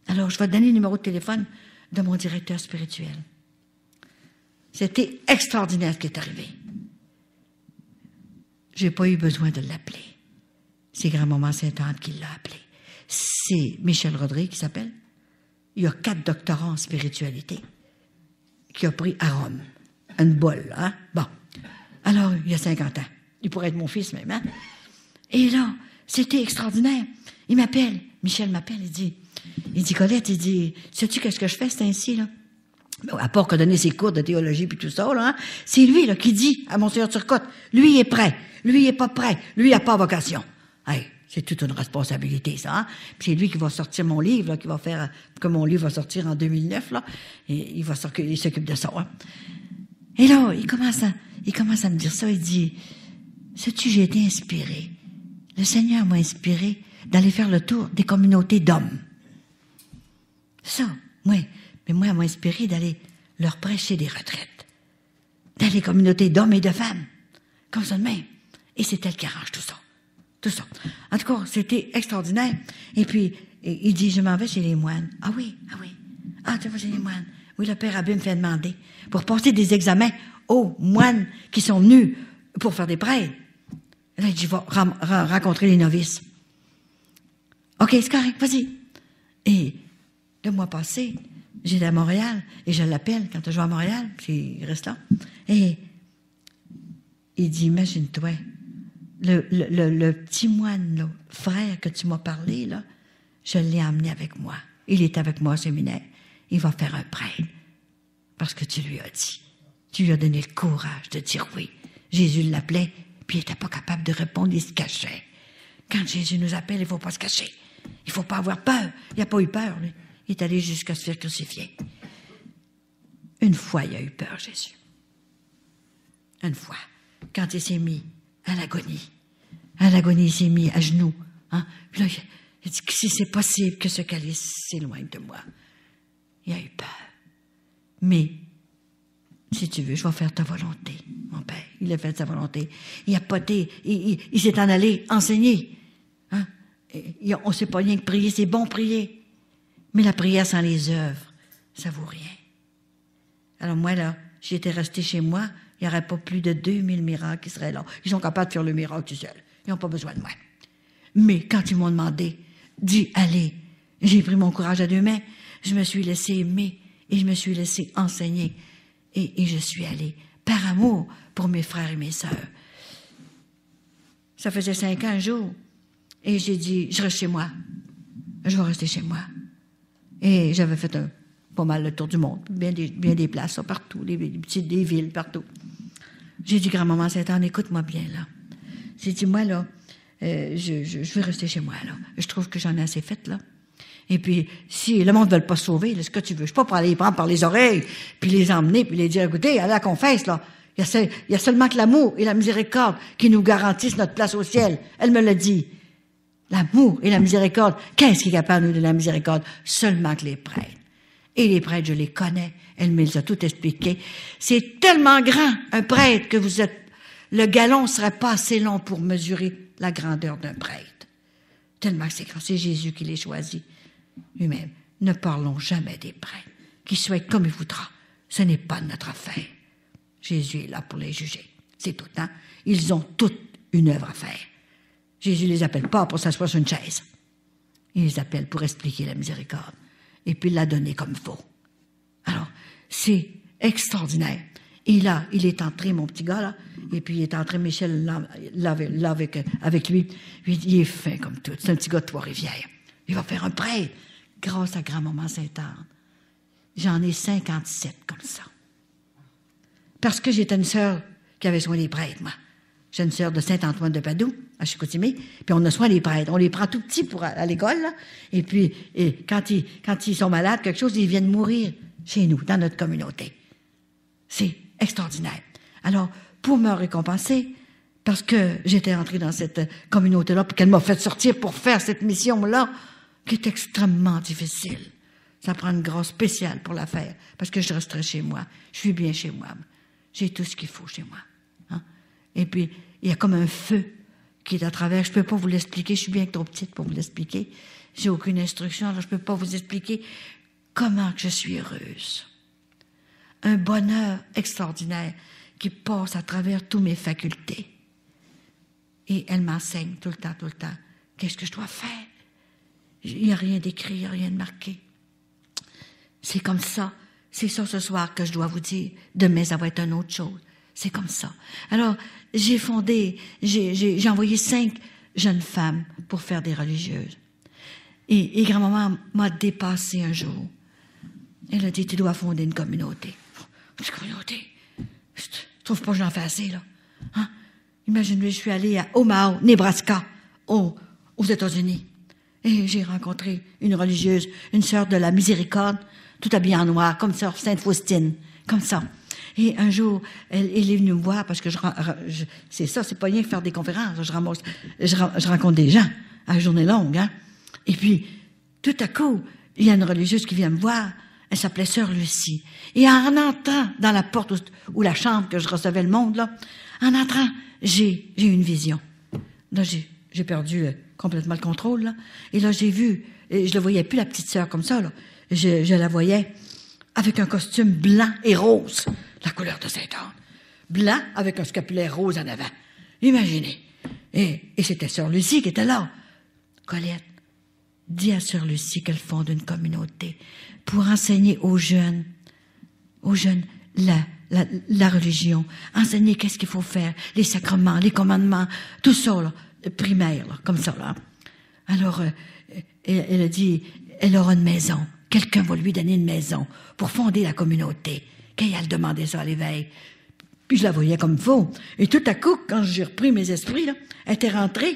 Alors, je vais te donner le numéro de téléphone de mon directeur spirituel. C'était extraordinaire ce qui est arrivé. Je n'ai pas eu besoin de l'appeler. C'est grand-maman Sainte-Anne qui l'a appelé. C'est Michel Rodrigue qui s'appelle. Il a 4 doctorats en spiritualité qu'il a pris à Rome. Une bolle, hein? Bon. Alors, il y a 50 ans. Il pourrait être mon fils même, hein? Et là, c'était extraordinaire. Il m'appelle. Michel m'appelle, il dit, Colette, il dit, sais-tu qu'est-ce que je fais, c'est ainsi, là? À part que donner ses cours de théologie puis tout ça, là, hein? C'est lui, là, qui dit à Monseigneur Turcotte, lui, il est prêt. Lui, il est pas prêt. Lui, il n'a pas vocation. Hey, c'est toute une responsabilité, ça, hein? Puis c'est lui qui va sortir mon livre, là, qui va faire, que mon livre va sortir en 2009, là. Et il s'occupe de ça, hein? Et là, il commence à me dire ça, il dit, sais-tu, j'ai été inspiré. Le Seigneur m'a inspiré d'aller faire le tour des communautés d'hommes. Ça, mais moi, elle m'a inspiré d'aller leur prêcher des retraites. Dans les communautés d'hommes et de femmes. Comme ça de même. Et c'est elle qui arrange tout ça. Tout ça. En tout cas, c'était extraordinaire. Et puis, il dit, je m'en vais chez les moines. Ah oui. Ah, tu vas chez les moines. Oui, le père Abbé me fait demander pour passer des examens aux moines qui sont venus pour faire des prêtres. Là, il dit, je vais rencontrer les novices. OK, c'est correct, vas-y. Et le mois passé, j'étais à Montréal et je l'appelle quand je vais à Montréal, puis il reste là. Et il dit, imagine-toi, le petit moine, là, frère que tu m'as parlé, là, je l'ai emmené avec moi. Il est avec moi au séminaire. Il va faire un prêtre. Parce que tu lui as dit. Tu lui as donné le courage de dire oui. Jésus l'appelait, puis il n'était pas capable de répondre, il se cachait. Quand Jésus nous appelle, il ne faut pas se cacher. Il ne faut pas avoir peur. Il n'a pas eu peur, lui. Il est allé jusqu'à se faire crucifier. Une fois, il a eu peur, Jésus. Une fois. Quand il s'est mis à l'agonie. À l'agonie, il s'est mis à genoux. Hein? Puis là, il dit, si c'est possible que ce calice s'éloigne de moi. Il a eu peur. Mais, si tu veux, je vais faire ta volonté, mon père. Il a fait sa volonté. Il a poté, il s'est en allé enseigner. Hein? On ne sait pas rien que prier, c'est bon prier. Mais la prière sans les œuvres, ça vaut rien. Alors moi, là, si j'étais resté chez moi, il n'y aurait pas plus de 2000 miracles qui seraient là. Ils sont capables de faire le miracle tout seuls. Ils n'ont pas besoin de moi. Mais quand ils m'ont demandé, dis, allez, j'ai pris mon courage à 2 mains, je me suis laissé aimer et je me suis laissé enseigner. Et je suis allée par amour pour mes frères et mes sœurs. Ça faisait 5 ans un jour. Et j'ai dit, je reste chez moi. Je vais rester chez moi. Et j'avais fait pas mal le tour du monde. Bien des places, ça, partout. Des villes, partout. J'ai dit, grand-maman Sainte-Anne, écoute-moi bien, là. J'ai dit, moi, là, je vais rester chez moi, là. Je trouve que j'en ai assez fait, là. Et puis, si le monde ne veut pas se sauver, là, ce que tu veux, je ne suis pas pour aller les prendre par les oreilles, puis les emmener, puis les dire, écoutez, allez à la confesse, là. Il y a seulement que l'amour et la miséricorde qui nous garantissent notre place au ciel. Elle me l'a dit. L'amour et la miséricorde. Qu'est-ce qui est capable de nous donner la miséricorde? Seulement que les prêtres. Et les prêtres, je les connais. Elle me les a tout expliqués. C'est tellement grand, un prêtre, que vous êtes... Le galon ne serait pas assez long pour mesurer la grandeur d'un prêtre. Tellement que c'est grand. C'est Jésus qui les choisit. Lui-même, ne parlons jamais des prêtres. Qu'ils soient comme il voudra. Ce n'est pas notre affaire. Jésus est là pour les juger. C'est tout, hein? Ils ont toute une œuvre à faire. Jésus les appelle pas pour s'asseoir sur une chaise. Il les appelle pour expliquer la miséricorde. Et puis la donner comme il faut. Alors, c'est extraordinaire. Et là, il est entré, mon petit gars, là, et puis il est entré, Michel, là avec lui. Il est fin comme tout. C'est un petit gars de Trois-Rivières. Il va faire un prêtre grâce à grand-maman Sainte-Anne. J'en ai 57 comme ça. Parce que j'étais une sœur qui avait soin des prêtres, moi. J'ai une sœur de Saint-Antoine de Padoue, à Chicoutimi, puis on a soin des prêtres. On les prend tout petits à l'école, là, et puis quand ils sont malades, quelque chose, ils viennent mourir chez nous, dans notre communauté. C'est extraordinaire. Alors, pour me récompenser, parce que j'étais entrée dans cette communauté-là, puis qu'elle m'a fait sortir pour faire cette mission-là, qui est extrêmement difficile. Ça prend une grâce spéciale pour la faire, parce que je resterai chez moi. Je suis bien chez moi. J'ai tout ce qu'il faut chez moi. Hein? Et puis, il y a comme un feu qui est à travers. Je peux pas vous l'expliquer. Je suis bien trop petite pour vous l'expliquer. J'ai aucune instruction, alors je peux pas vous expliquer comment que je suis heureuse. Un bonheur extraordinaire qui passe à travers toutes mes facultés. Et elle m'enseigne tout le temps. Qu'est-ce que je dois faire? Il n'y a rien d'écrit, il n'y a rien de marqué. C'est comme ça. C'est ça ce soir que je dois vous dire. Demain, ça va être une autre chose. C'est comme ça. Alors, j'ai envoyé 5 jeunes femmes pour faire des religieuses. Et grand-maman m'a dépassé un jour. Elle a dit, tu dois fonder une communauté. Une communauté? Je trouve pas que j'en fais assez, là. Hein? Imagine-moi, je suis allée à Omaha, Nebraska, aux États-Unis. Et j'ai rencontré une religieuse, une sœur de la miséricorde, tout habillée en noir, comme sœur Sainte-Faustine, comme ça. Et un jour, elle est venue me voir, parce que c'est ça, c'est pas rien que faire des conférences. Je rencontre des gens à la journée longue, hein. Et puis, tout à coup, il y a une religieuse qui vient me voir. Elle s'appelait Sœur Lucie. Et en entrant dans la porte ou la chambre que je recevais le monde, là, en entrant, j'ai eu une vision. Là, j'ai perdu complètement le contrôle, là. Et là, j'ai vu, et je ne voyais plus la petite sœur comme ça, là. Je la voyais avec un costume blanc et rose, la couleur de Sainte-Anne. Blanc avec un scapulaire rose en avant. Imaginez. Et c'était Sœur Lucie qui était là. Colette, dis à Sœur Lucie qu'elle fonde une communauté pour enseigner aux jeunes la religion, enseigner qu'est-ce qu'il faut faire, les sacrements, les commandements, tout ça, là, primaire, là, comme ça, là. Alors, elle a dit, elle aura une maison. Quelqu'un va lui donner une maison pour fonder la communauté. Qu'elle demandait ça à l'éveil. Puis je la voyais comme faux. Et tout à coup, quand j'ai repris mes esprits, là, elle était rentrée.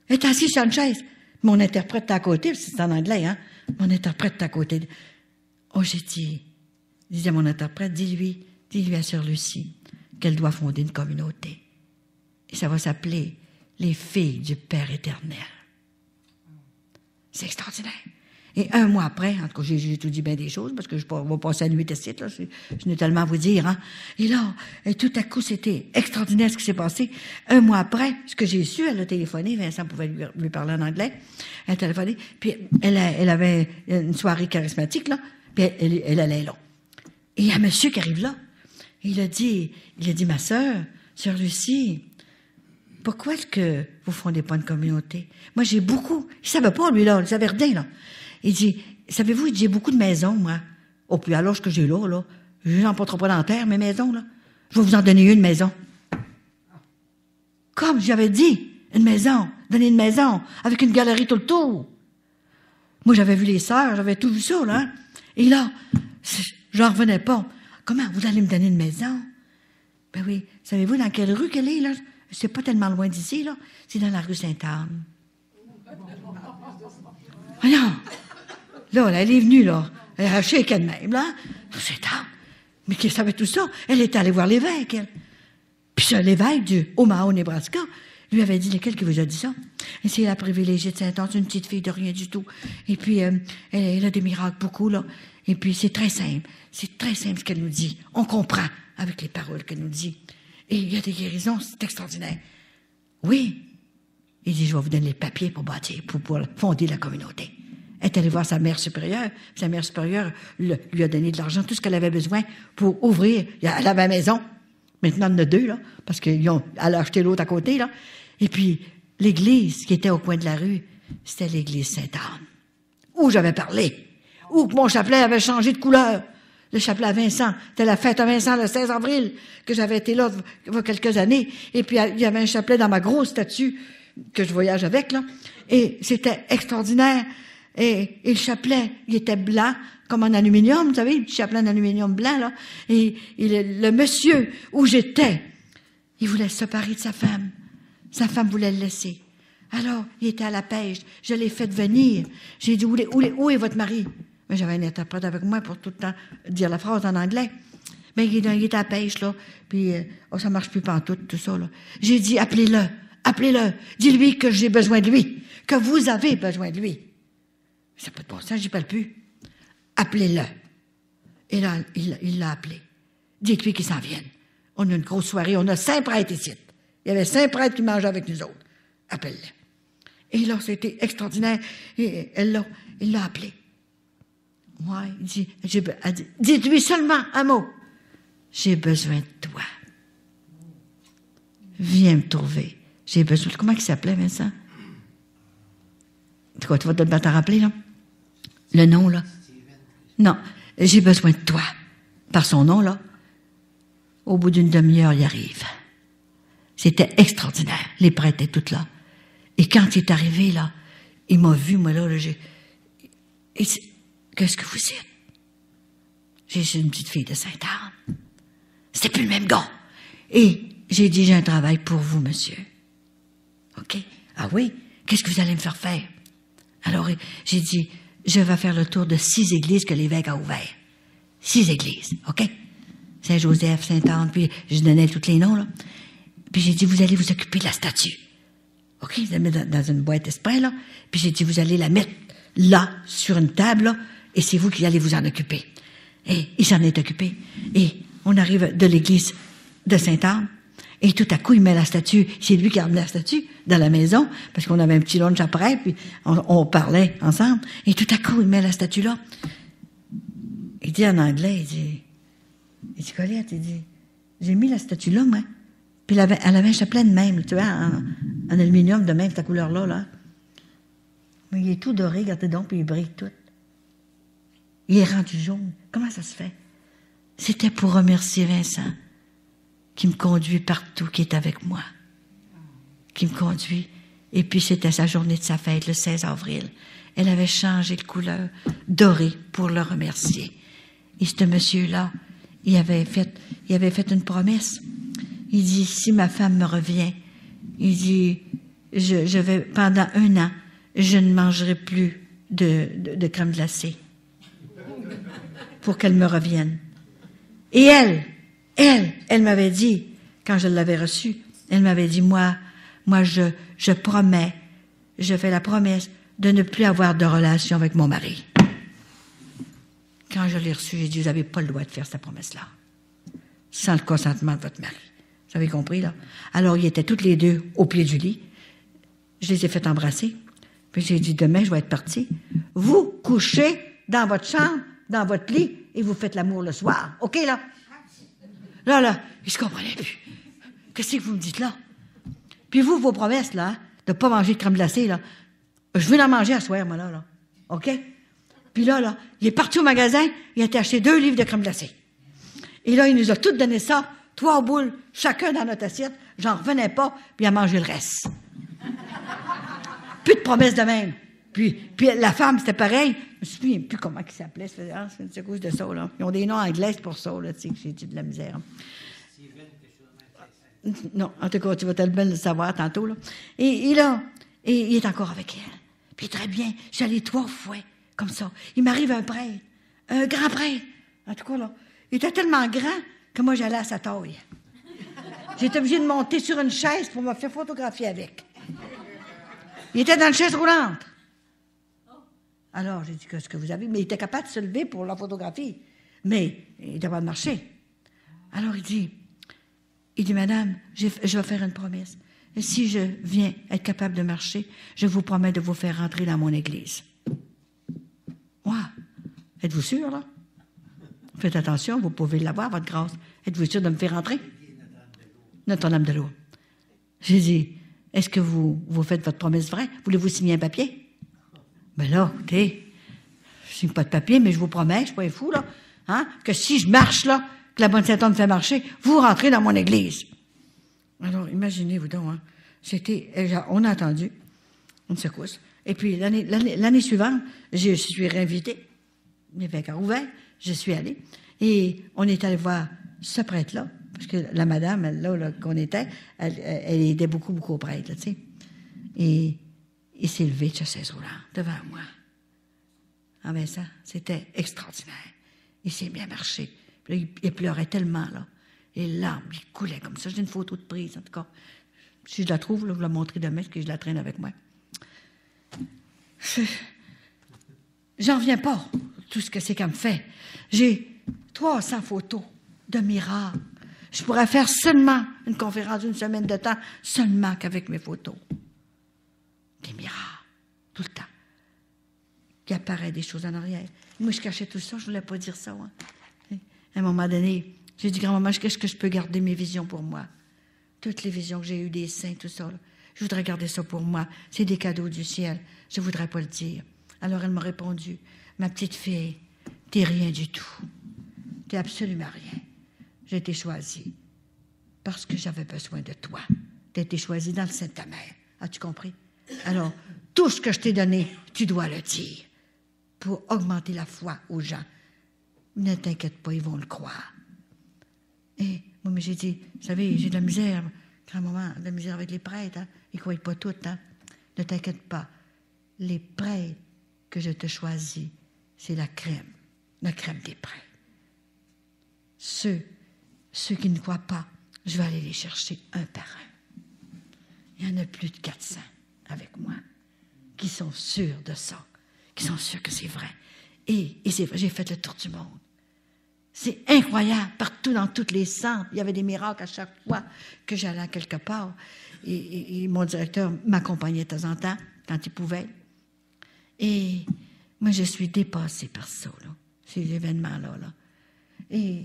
Elle était assise sur une chaise. Mon interprète était à côté, c'est en anglais, hein. Mon interprète était à côté. Oh, j'ai dit, disait mon interprète, dis-lui à Sœur Lucie qu'elle doit fonder une communauté. Et ça va s'appeler les filles du Père éternel. C'est extraordinaire. Et un mois après, en tout cas, j'ai tout dit bien des choses, parce que je vais passer la nuit ici, là, je n'ai tellement à vous dire, hein. Et là, tout à coup, c'était extraordinaire ce qui s'est passé. Un mois après, ce que j'ai su, elle a téléphoné, Vincent pouvait lui parler en anglais, elle a téléphoné, puis elle avait une soirée charismatique, là, puis elle allait là. Et il y a un monsieur qui arrive là, il a dit, ma sœur Lucie, pourquoi est-ce que vous fondez pas une communauté? Moi, j'ai beaucoup, il savait pas, lui, là, il savait rien, là. Il dit, savez-vous, j'ai beaucoup de maisons, moi. Au plus à l'âge que j'ai là, j'en pas trop dans la terre, mes maisons, là. Je vais vous en donner une maison. Comme j'avais dit, une maison, donner une maison, avec une galerie tout le tour. Moi, j'avais vu les sœurs, j'avais tout vu ça, là. Hein? Et là, j'en revenais pas. Comment, vous allez me donner une maison? Ben oui, savez-vous dans quelle rue qu'elle est, là? C'est pas tellement loin d'ici, là. C'est dans la rue Sainte-Anne. Voyons. Là, elle est venue, là. Elle a acheté qu'elle-même, là. Sainte-Anne. Mais qui savait tout ça? Elle était allée voir l'évêque, elle. Puis ça, l'évêque du Omaha, Nebraska, lui avait dit, lequel qui vous a dit ça? Et c'est la privilégiée de Sainte-Anne, c'est une petite fille de rien du tout. Et puis, elle a des miracles beaucoup, là. Et puis, c'est très simple. C'est très simple ce qu'elle nous dit. On comprend avec les paroles qu'elle nous dit. Et il y a des guérisons, c'est extraordinaire. Oui. Il dit, je vais vous donner les papiers pour bâtir, pour fonder la communauté. Elle est allée voir sa mère supérieure. Sa mère supérieure lui a donné de l'argent, tout ce qu'elle avait besoin pour ouvrir. Elle avait la maison. Maintenant, il y en a 2, là, parce qu'elle a acheté l'autre à côté, là. Et puis, l'église qui était au coin de la rue, c'était l'église Sainte-Anne, où j'avais parlé, où mon chapelet avait changé de couleur. Le chapelet à Vincent, c'était la fête à Vincent le 16 avril, que j'avais été là il y a quelques années. Et puis, il y avait un chapelet dans ma grosse statue que je voyage avec, là. Et c'était extraordinaire. Et le chapelet, il était blanc, comme en aluminium, vous savez, le petit chapelet en aluminium blanc, là. Et le monsieur où j'étais, il voulait se séparer de sa femme. Sa femme voulait le laisser. Alors, il était à la pêche. Je l'ai fait venir. J'ai dit, où est votre mari? Mais j'avais un interprète avec moi pour tout le temps dire la phrase en anglais. Mais il était à la pêche, là. Puis, ça marche plus pantoute, tout ça, là. J'ai dit, appelez-le. Dis-lui que j'ai besoin de lui. Que vous avez besoin de lui. Ça peut être bon, ça, j'y parle plus. Appelez-le. Et là, il l'a appelé. Dites-lui qu'il s'en vienne. On a une grosse soirée, on a 5 prêtres ici. Il y avait 5 prêtres qui mangeaient avec nous autres. Appelle-les. Et là, c'était extraordinaire. Et il l'a appelé. Moi, il dit, dites-lui seulement un mot. J'ai besoin de toi. Viens me trouver. J'ai besoin. Comment il s'appelait, Vincent? C'est quoi, tu vas te battre à rappeler, là? Le nom, là? Non. J'ai besoin de toi. Par son nom, là. Au bout d'une demi-heure, il arrive. C'était extraordinaire. Les prêtres étaient tous là. Et quand il est arrivé, là, il m'a vu, moi, là, qu'est-ce que vous êtes? J'ai une petite fille de Sainte-Anne. C'était plus le même gars. Et j'ai dit, j'ai un travail pour vous, monsieur. OK? Ah oui? Qu'est-ce que vous allez me faire faire? Alors, j'ai dit, je vais faire le tour de 6 églises que l'évêque a ouvertes. 6 églises, OK? Saint-Joseph, Sainte-Anne, puis je donnais tous les noms, là. Puis j'ai dit, vous allez vous occuper de la statue. OK? Je la mets dans une boîte esprit, là. Puis j'ai dit, vous allez la mettre là, sur une table, là, et c'est vous qui allez vous en occuper. Et il s'en est occupé. Et on arrive de l'église de Sainte-Anne, et tout à coup, il met la statue. C'est lui qui a amené la statue dans la maison, parce qu'on avait un petit lunch après, puis on parlait ensemble. Et tout à coup, il met la statue là. Il dit en anglais, il dit, Colette, il dit, j'ai mis la statue là, moi. Puis elle avait un chapelet de même, tu vois, en aluminium de même, cette couleur-là, là. Mais il est tout doré, regardez donc, puis il brille tout. Il est rendu jaune. Comment ça se fait? C'était pour remercier Vincent, qui me conduit partout, qui est avec moi. Qui me conduit. Et puis c'était sa journée de sa fête, le 16 avril. Elle avait changé de couleur, dorée, pour le remercier. Et ce monsieur-là, il avait fait une promesse. Il dit, si ma femme me revient, il dit, je vais, pendant 1 an, je ne mangerai plus de crème glacée. Pour qu'elle me revienne. Et elle m'avait dit, quand je l'avais reçue, elle m'avait dit, moi, je promets, je fais la promesse de ne plus avoir de relation avec mon mari. Quand je l'ai reçue, j'ai dit, vous n'avez pas le droit de faire cette promesse-là. Sans le consentement de votre mari. Vous avez compris, là? Alors, ils étaient toutes les deux au pied du lit. Je les ai fait embrasser. Puis j'ai dit, demain, je vais être partie. Vous couchez dans votre chambre, dans votre lit, et vous faites l'amour le soir. OK, là? Là, ils se comprenaient plus. Qu'est-ce que vous me dites, là? Puis vous, vos promesses, là, de ne pas manger de crème glacée, là, je veux en manger à soir, moi, là. OK? Puis là, il est parti au magasin, il a été acheter 2 livres de crème glacée. Et là, il nous a toutes donné ça, 3 boules, chacun dans notre assiette. J'en revenais pas, puis il a mangé le reste. Plus de promesses de même. Puis la femme, c'était pareil. Je me souviens plus comment il s'appelait. C'est à cause de ça, là. Ils ont des noms anglais pour ça, là, tu sais, que j'ai dit de la misère. Non, en tout cas, tu vas tellement le savoir tantôt, là. Et là, il est encore avec elle. Puis très bien, j'allais 3 fois, comme ça. Il m'arrive un prêtre, un grand prêtre. En tout cas, là, il était tellement grand que moi, j'allais à sa taille. J'étais obligée de monter sur une chaise pour me faire photographier avec. Il était dans une chaise roulante. Alors, j'ai dit, qu'est-ce que vous avez? Mais il était capable de se lever pour la photographie. Mais il n'était pas de marcher. Alors, il dit, madame, je vais faire une promesse. Et si je viens être capable de marcher, je vous promets de vous faire rentrer dans mon église. Ouais. Êtes-vous sûr, là? Faites attention, vous pouvez l'avoir, votre grâce. Êtes-vous sûr de me faire rentrer? Notre-Dame-de-Lourdes. J'ai dit, est-ce que vous faites votre promesse vraie? Voulez-vous signer un papier? Ben là, écoutez, je ne signe pas de papier, mais je vous promets, je ne suis pas fou, là, hein, que si je marche, là, que la bonne Sainte-Anne me fait marcher, vous rentrez dans mon église. Alors, imaginez-vous donc, hein, on a attendu une secousse. Et puis, l'année suivante, je suis réinvitée. L'évêque a ouvert, je suis allée. Et on est allé voir ce prêtre-là, parce que la madame, là qu'on était, elle aidait beaucoup au prêtre, tu sais. Et il s'est levé de sa chaise roulante devant moi. Ah ben ça, c'était extraordinaire. Il s'est mis à marcher. Puis là, il pleurait tellement, là. Les larmes, il coulait comme ça. J'ai une photo de prise, en tout cas. Si je la trouve, là, je vais la montrer demain, parce que je la traîne avec moi. J'en reviens pas, tout ce que c'est qu'elle me fait. J'ai 300 photos de miracles. Je pourrais faire seulement une conférence d'une semaine de temps, seulement qu'avec mes photos. Des miracles, tout le temps. Il apparaît des choses en arrière. Moi, je cachais tout ça, je ne voulais pas dire ça. Hein. À un moment donné, j'ai dit, grand-maman, qu'est-ce que je peux garder mes visions pour moi? Toutes les visions que j'ai eues des saints, tout ça, là, je voudrais garder ça pour moi. C'est des cadeaux du ciel. Je ne voudrais pas le dire. Alors, elle m'a répondu, ma petite fille, t'es rien du tout. T'es absolument rien. J'ai été choisie parce que j'avais besoin de toi. T'as été choisie dans le sein de ta mère. As-tu compris? Alors, tout ce que je t'ai donné, tu dois le dire pour augmenter la foi aux gens. Ne t'inquiète pas, ils vont le croire. Et moi, mais j'ai dit, vous savez, j'ai de la misère, grand-maman, de la misère avec les prêtres. Hein? Ils ne croient pas tout. Hein? Ne t'inquiète pas. Les prêtres que je te choisis, c'est la crème des prêtres. Ceux qui ne croient pas, je vais aller les chercher un par un. Il y en a plus de 400 avec moi qui sont sûrs de ça, qui sont sûrs que c'est vrai. Et c'est vrai, j'ai fait le tour du monde. C'est incroyable, partout dans tous les centres, il y avait des miracles à chaque fois que j'allais quelque part. Et mon directeur m'accompagnait de temps en temps, quand il pouvait. Et moi, je suis dépassée par ça, là, ces événements-là. Là. Et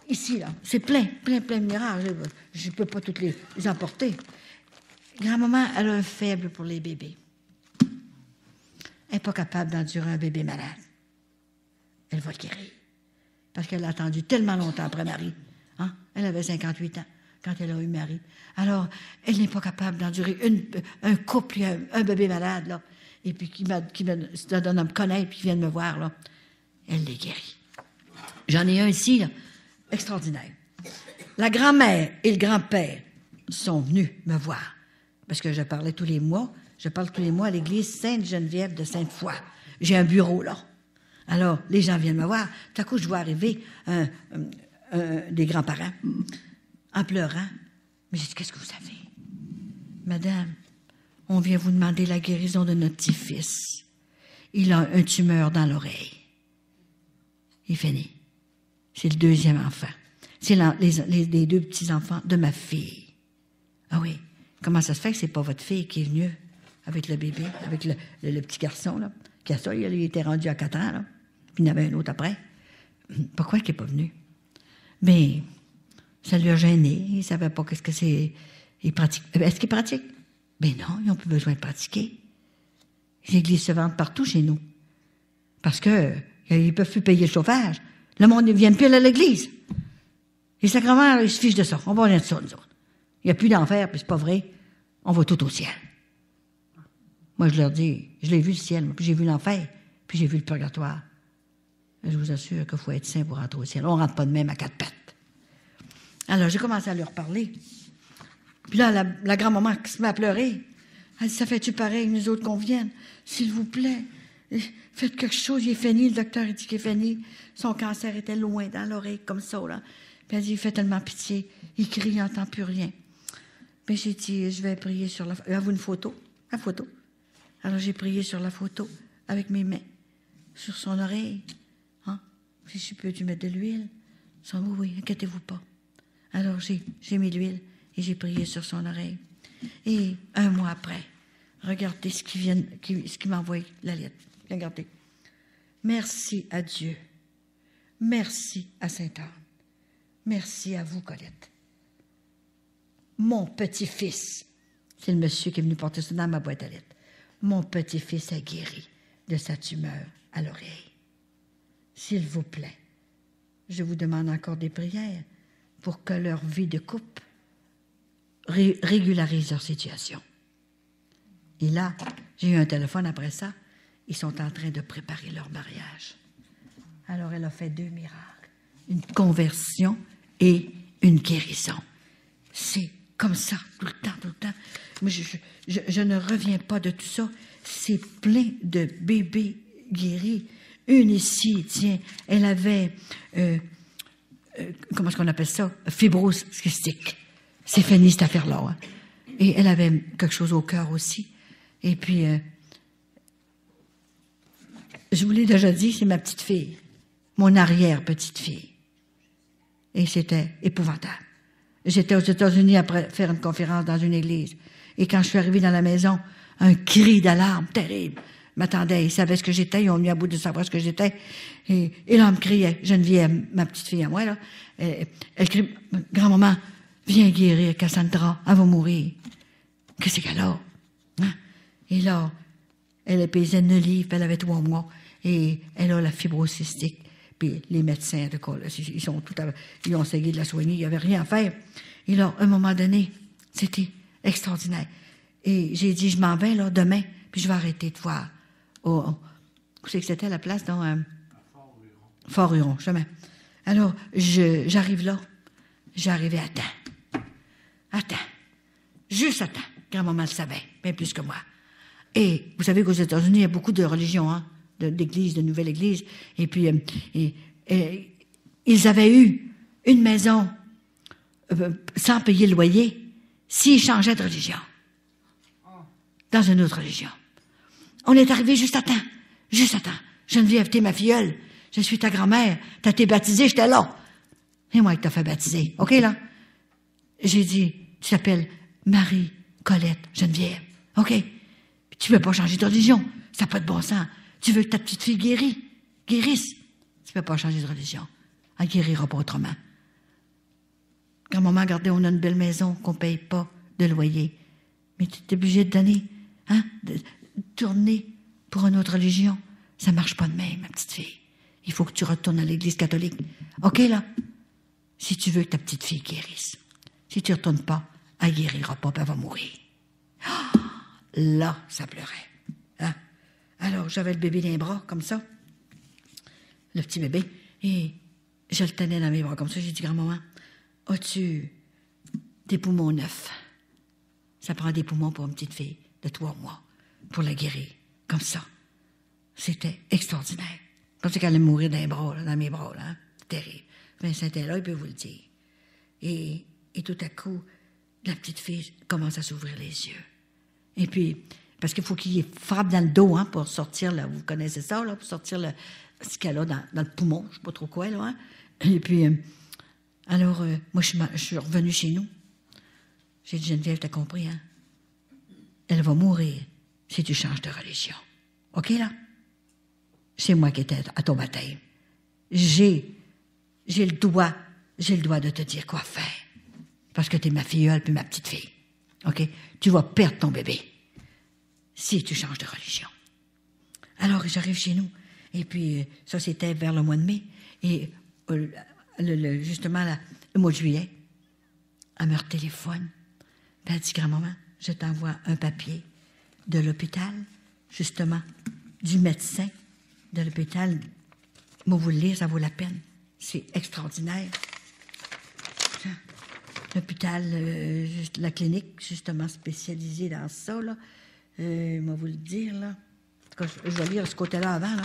ici, là, c'est plein de miracles. Je ne peux pas toutes les emporter. Grand-maman, elle a un faible pour les bébés. Elle n'est pas capable d'endurer un bébé malade. Elle va le guérir. Parce qu'elle a attendu tellement longtemps après Marie. Hein? Elle avait 58 ans quand elle a eu Marie. Alors, elle n'est pas capable d'endurer un couple, un bébé malade, là, et puis qui me donne à me connaître, puis qui vient de me voir, là. Elle les guérit. J'en ai un ici, là, extraordinaire. La grand-mère et le grand-père sont venus me voir, parce que je parle tous les mois à l'église Sainte-Geneviève de Sainte-Foy. J'ai un bureau, là. Alors, les gens viennent me voir. Tout à coup, je vois arriver des grands-parents en pleurant. Mais j'ai dit, qu'est-ce que vous avez? Madame, on vient vous demander la guérison de notre petit-fils. Il a un tumeur dans l'oreille. Il fait né. C'est le deuxième enfant. C'est les deux petits-enfants de ma fille. Ah oui, comment ça se fait que c'est pas votre fille qui est venue avec le bébé, avec le petit garçon, là, qui a ça, il était rendu à 4 ans, là. Puis il y en avait un autre après. Pourquoi il n'est pas venu? Mais ça lui a gêné. Il ne savait pas qu'est-ce que c'est. Il pratique. Est-ce qu'il pratique? Ben non, ils n'ont plus besoin de pratiquer. Les églises se vendent partout chez nous. Parce qu'ils ne peuvent plus payer le chauffage. Le monde ne vient plus à l'église. Les sacrements, ils se fichent de ça. On va rien de ça, nous autres. Il n'y a plus d'enfer, puis c'est pas vrai. On va tout au ciel. Moi, je leur dis, je l'ai vu le ciel, puis j'ai vu l'enfer, puis j'ai vu le purgatoire. Je vous assure qu'il faut être saint pour rentrer au ciel. On ne rentre pas de même à 4 pattes. Alors, j'ai commencé à leur parler. Puis là, la grand-maman qui se met à pleurer, elle dit, ça fait-tu pareil, nous autres qu'on vienne? S'il vous plaît, faites quelque chose. Il est fini, le docteur a dit qu'il est fini. Son cancer était loin dans l'oreille, comme ça, là. Puis elle dit, il fait tellement pitié. Il crie, il n'entend plus rien. Mais j'ai dit, je vais prier sur la... Avez-vous une photo? La photo. Alors, j'ai prié sur la photo, avec mes mains, sur son oreille. Hein? Si je peux, tu mettre de l'huile? Oui, inquiétez-vous pas. Alors, j'ai mis l'huile et j'ai prié sur son oreille. Et 1 mois après, regardez ce qui m'a envoyé la lettre. Regardez. Merci à Dieu. Merci à Sainte-Anne. Merci à vous, Colette. Mon petit-fils, c'est le monsieur qui est venu porter ça dans ma boîte à lettres. Mon petit-fils est guéri de sa tumeur à l'oreille. S'il vous plaît, je vous demande encore des prières pour que leur vie de couple régularise leur situation. Et là, j'ai eu un téléphone après ça. Ils sont en train de préparer leur mariage. Alors, elle a fait 2 miracles. Une conversion et une guérison. C'est comme ça, tout le temps. Mais je ne reviens pas de tout ça. C'est plein de bébés guéris. Une ici, tiens, elle avait, comment est-ce qu'on appelle ça? Fibrose cystique. C'est fini cette affaire-là. Hein? Et elle avait quelque chose au cœur aussi. Et puis, je vous l'ai déjà dit, c'est ma petite fille. Mon arrière-petite fille. Et c'était épouvantable. J'étais aux États-Unis après faire une conférence dans une église. Et quand je suis arrivée dans la maison, un cri d'alarme terrible m'attendait. Ils savaient ce que j'étais, ils ont mis à bout de savoir ce que j'étais. Et l'homme criait, Geneviève, ma petite fille à moi, là, elle crie, grand-maman, viens guérir Cassandra, elle va mourir. Qu'est-ce qu'elle a? Hein? Et là, elle est pesée 9 livres, elle avait 3 mois, et elle a la fibrose cystique. Puis les médecins, de quoi, là, ils ont essayé de la soigner, il n'y avait rien à faire. Et là, à un moment donné, c'était extraordinaire. Et j'ai dit, je m'en vais, là, demain, puis je vais arrêter de voir. Où c'est que c'était la place, dans Fort-Huron, jamais. Alors, j'arrive là. J'arrivais à temps. À temps. Juste à temps. Grand-maman le savait, bien plus que moi. Et vous savez qu'aux États-Unis, il y a beaucoup de religions, hein, d'églises, de nouvelles églises. Et puis, ils avaient eu une maison sans payer le loyer s'ils changeaient de religion. Dans une autre religion. On est arrivé juste à temps. Juste à temps. Geneviève, t'es ma filleule. Je suis ta grand-mère. T'as été baptisée, j'étais là. Et moi qui t'as fait baptiser. OK, là? J'ai dit, tu t'appelles Marie-Colette Geneviève. OK? Tu ne peux pas changer de religion. Ça n'a pas de bon sens. Tu veux que ta petite fille guérisse. Tu ne peux pas changer de religion. Elle ne guérira pas autrement. Grand-maman, regardez, on a une belle maison qu'on ne paye pas de loyer. Mais tu es obligé de donner, hein, de tourner pour une autre religion. Ça ne marche pas de même, ma petite fille. Il faut que tu retournes à l'église catholique. OK, là? Si tu veux que ta petite fille guérisse. Si tu ne retournes pas, elle ne guérira pas, puis elle va mourir. Oh, là, ça pleurait. Hein? Alors, j'avais le bébé dans les bras, comme ça. Le petit bébé. Et je le tenais dans mes bras, comme ça. J'ai dit, grand-maman, as-tu des poumons neufs? Ça prend des poumons pour une petite fille de 3 mois pour la guérir. Comme ça. C'était extraordinaire. Comme ça qu'elle allait mourir dans mes bras, là. Hein? Terrible. Vincent était là, il peut vous le dire. Et tout à coup, la petite fille commence à s'ouvrir les yeux. Et puis, parce qu'il faut qu'il frappe dans le dos, hein, pour sortir, là, vous connaissez ça, là, pour sortir ce qu'elle a dans le poumon, je ne sais pas trop quoi, là. Hein? Et puis, alors, moi, je suis revenue chez nous. J'ai dit, Geneviève, t'as compris, hein? Elle va mourir si tu changes de religion. OK, là? C'est moi qui étais à ton baptême. J'ai le droit de te dire quoi faire. Parce que t'es ma filleule puis ma petite fille. OK? Tu vas perdre ton bébé si tu changes de religion. Alors, j'arrive chez nous. Et puis, ça, c'était vers le mois de mai. Et justement, le mois de juillet, elle me téléphone. Elle dit, grand-maman, je t'envoie un papier de l'hôpital, justement, du médecin de l'hôpital. Moi, vous le lire, ça vaut la peine. C'est extraordinaire. L'hôpital, la clinique, justement, spécialisée dans ça, là. Moi, vous le dire, là. En tout cas, je vais lire ce côté-là avant, là.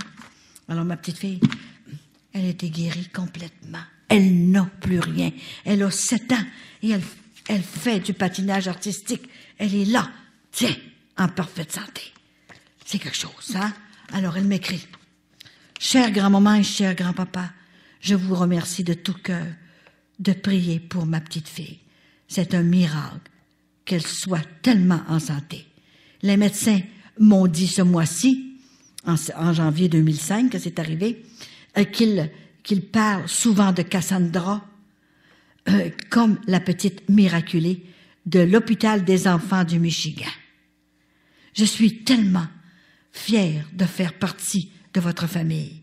Alors, ma petite fille, elle a été guérie complètement. Elle n'a plus rien. Elle a 7 ans et elle fait du patinage artistique. Elle est là, tiens, en parfaite santé. C'est quelque chose, hein? Alors, elle m'écrit. Chère grand-maman et cher grand-papa, je vous remercie de tout cœur de prier pour ma petite fille. C'est un miracle qu'elle soit tellement en santé. Les médecins m'ont dit ce mois-ci, en janvier 2005, que c'est arrivé, qu'ils parlent souvent de Cassandra comme la petite miraculée de l'hôpital des enfants du Michigan. Je suis tellement fière de faire partie de votre famille.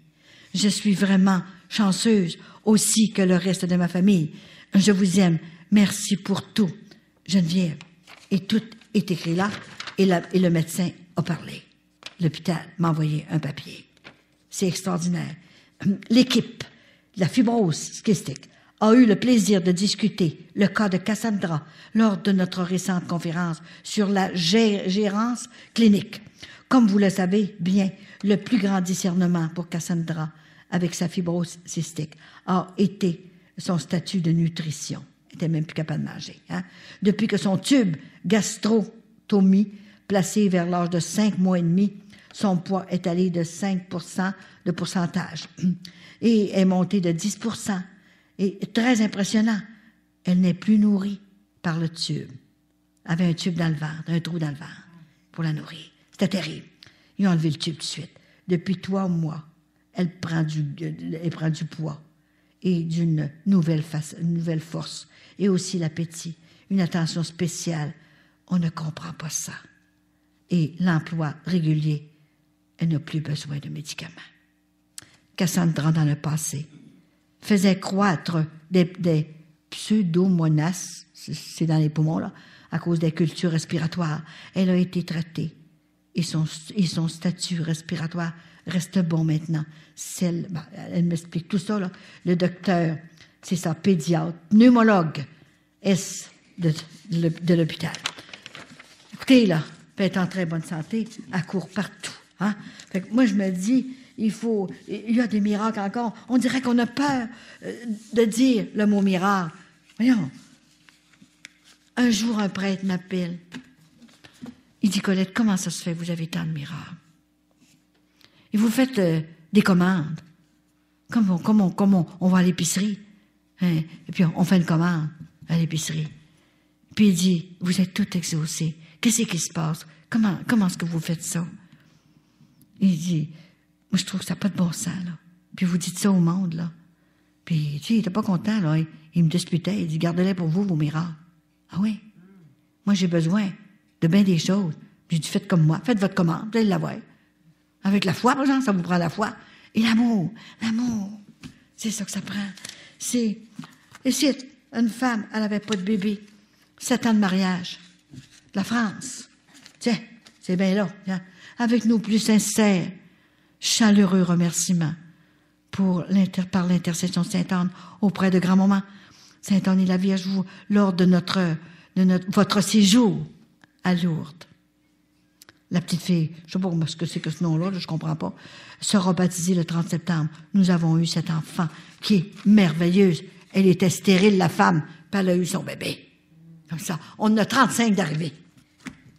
Je suis vraiment chanceuse aussi que le reste de ma famille. Je vous aime. Merci pour tout. Geneviève. Et tout est écrit là. Et le médecin a parlé. L'hôpital m'a envoyé un papier. C'est extraordinaire. L'équipe, la fibrose cystique, a eu le plaisir de discuter le cas de Cassandra lors de notre récente conférence sur la gérance clinique. Comme vous le savez bien, le plus grand discernement pour Cassandra avec sa fibrose cystique a été son statut de nutrition. Elle n'était même plus capable de manger. Hein? Depuis que son tube gastrotomie, placé vers l'âge de 5 mois et demi, son poids est allé de 5% de pourcentage et est monté de 10%. Et très impressionnant. elle n'est plus nourrie par le tube. Elle avait un tube dans le ventre, un trou dans le ventre pour la nourrir. C'était terrible. Ils ont enlevé le tube tout de suite. Depuis 3 mois, elle prend du poids et d'une nouvelle force. Et aussi l'appétit, une attention spéciale. On ne comprend pas ça. Et l'emploi régulier, elle n'a plus besoin de médicaments. Cassandra, dans le passé, faisait croître des pseudomonas, c'est dans les poumons, là, à cause des cultures respiratoires. Elle a été traitée et son statut respiratoire reste bon maintenant. Elle m'explique tout ça, là. Le docteur, c'est ça, pédiatre, pneumologue, de l'hôpital. Écoutez, là, elle est en très bonne santé, elle court partout. Hein? Fait que moi, je me dis, il y a des miracles encore. On dirait qu'on a peur de dire le mot miracle. Voyons. Un jour, un prêtre m'appelle. Il dit, Colette, comment ça se fait, vous avez tant de miracles? Et vous faites des commandes. Comme on va à l'épicerie. Hein? Et puis, on fait une commande à l'épicerie. Puis il dit, vous êtes tout exaucés. Qu'est-ce qui se passe? Comment est-ce que vous faites ça? Il dit, moi, je trouve que ça n'a pas de bon sens, là. Puis vous dites ça au monde, là. Puis, tu sais, il n'était pas content, là. Il me disputait. Il dit, gardez-les pour vous, vos miracles. Ah oui? Moi, j'ai besoin de bien des choses. J'ai dit, faites comme moi. Faites votre commande. Vous allez l'avoir. Avec la foi, par exemple, ça vous prend la foi. Et l'amour. L'amour. C'est ça que ça prend. Et si une femme, elle n'avait pas de bébé, 7 ans de mariage, la France. Tiens, c'est bien là. Hein? Avec nos plus sincères, chaleureux remerciements par l'intercession de Sainte-Anne auprès de grand-maman. Sainte-Anne et la Vierge, lors de votre séjour à Lourdes. La petite fille, je ne sais pas ce que c'est que ce nom-là, je ne comprends pas, sera baptisée le 30 septembre. Nous avons eu cet enfant qui est merveilleuse. Elle était stérile, la femme, puis elle a eu son bébé. Comme ça. On en a 35 d'arrivée,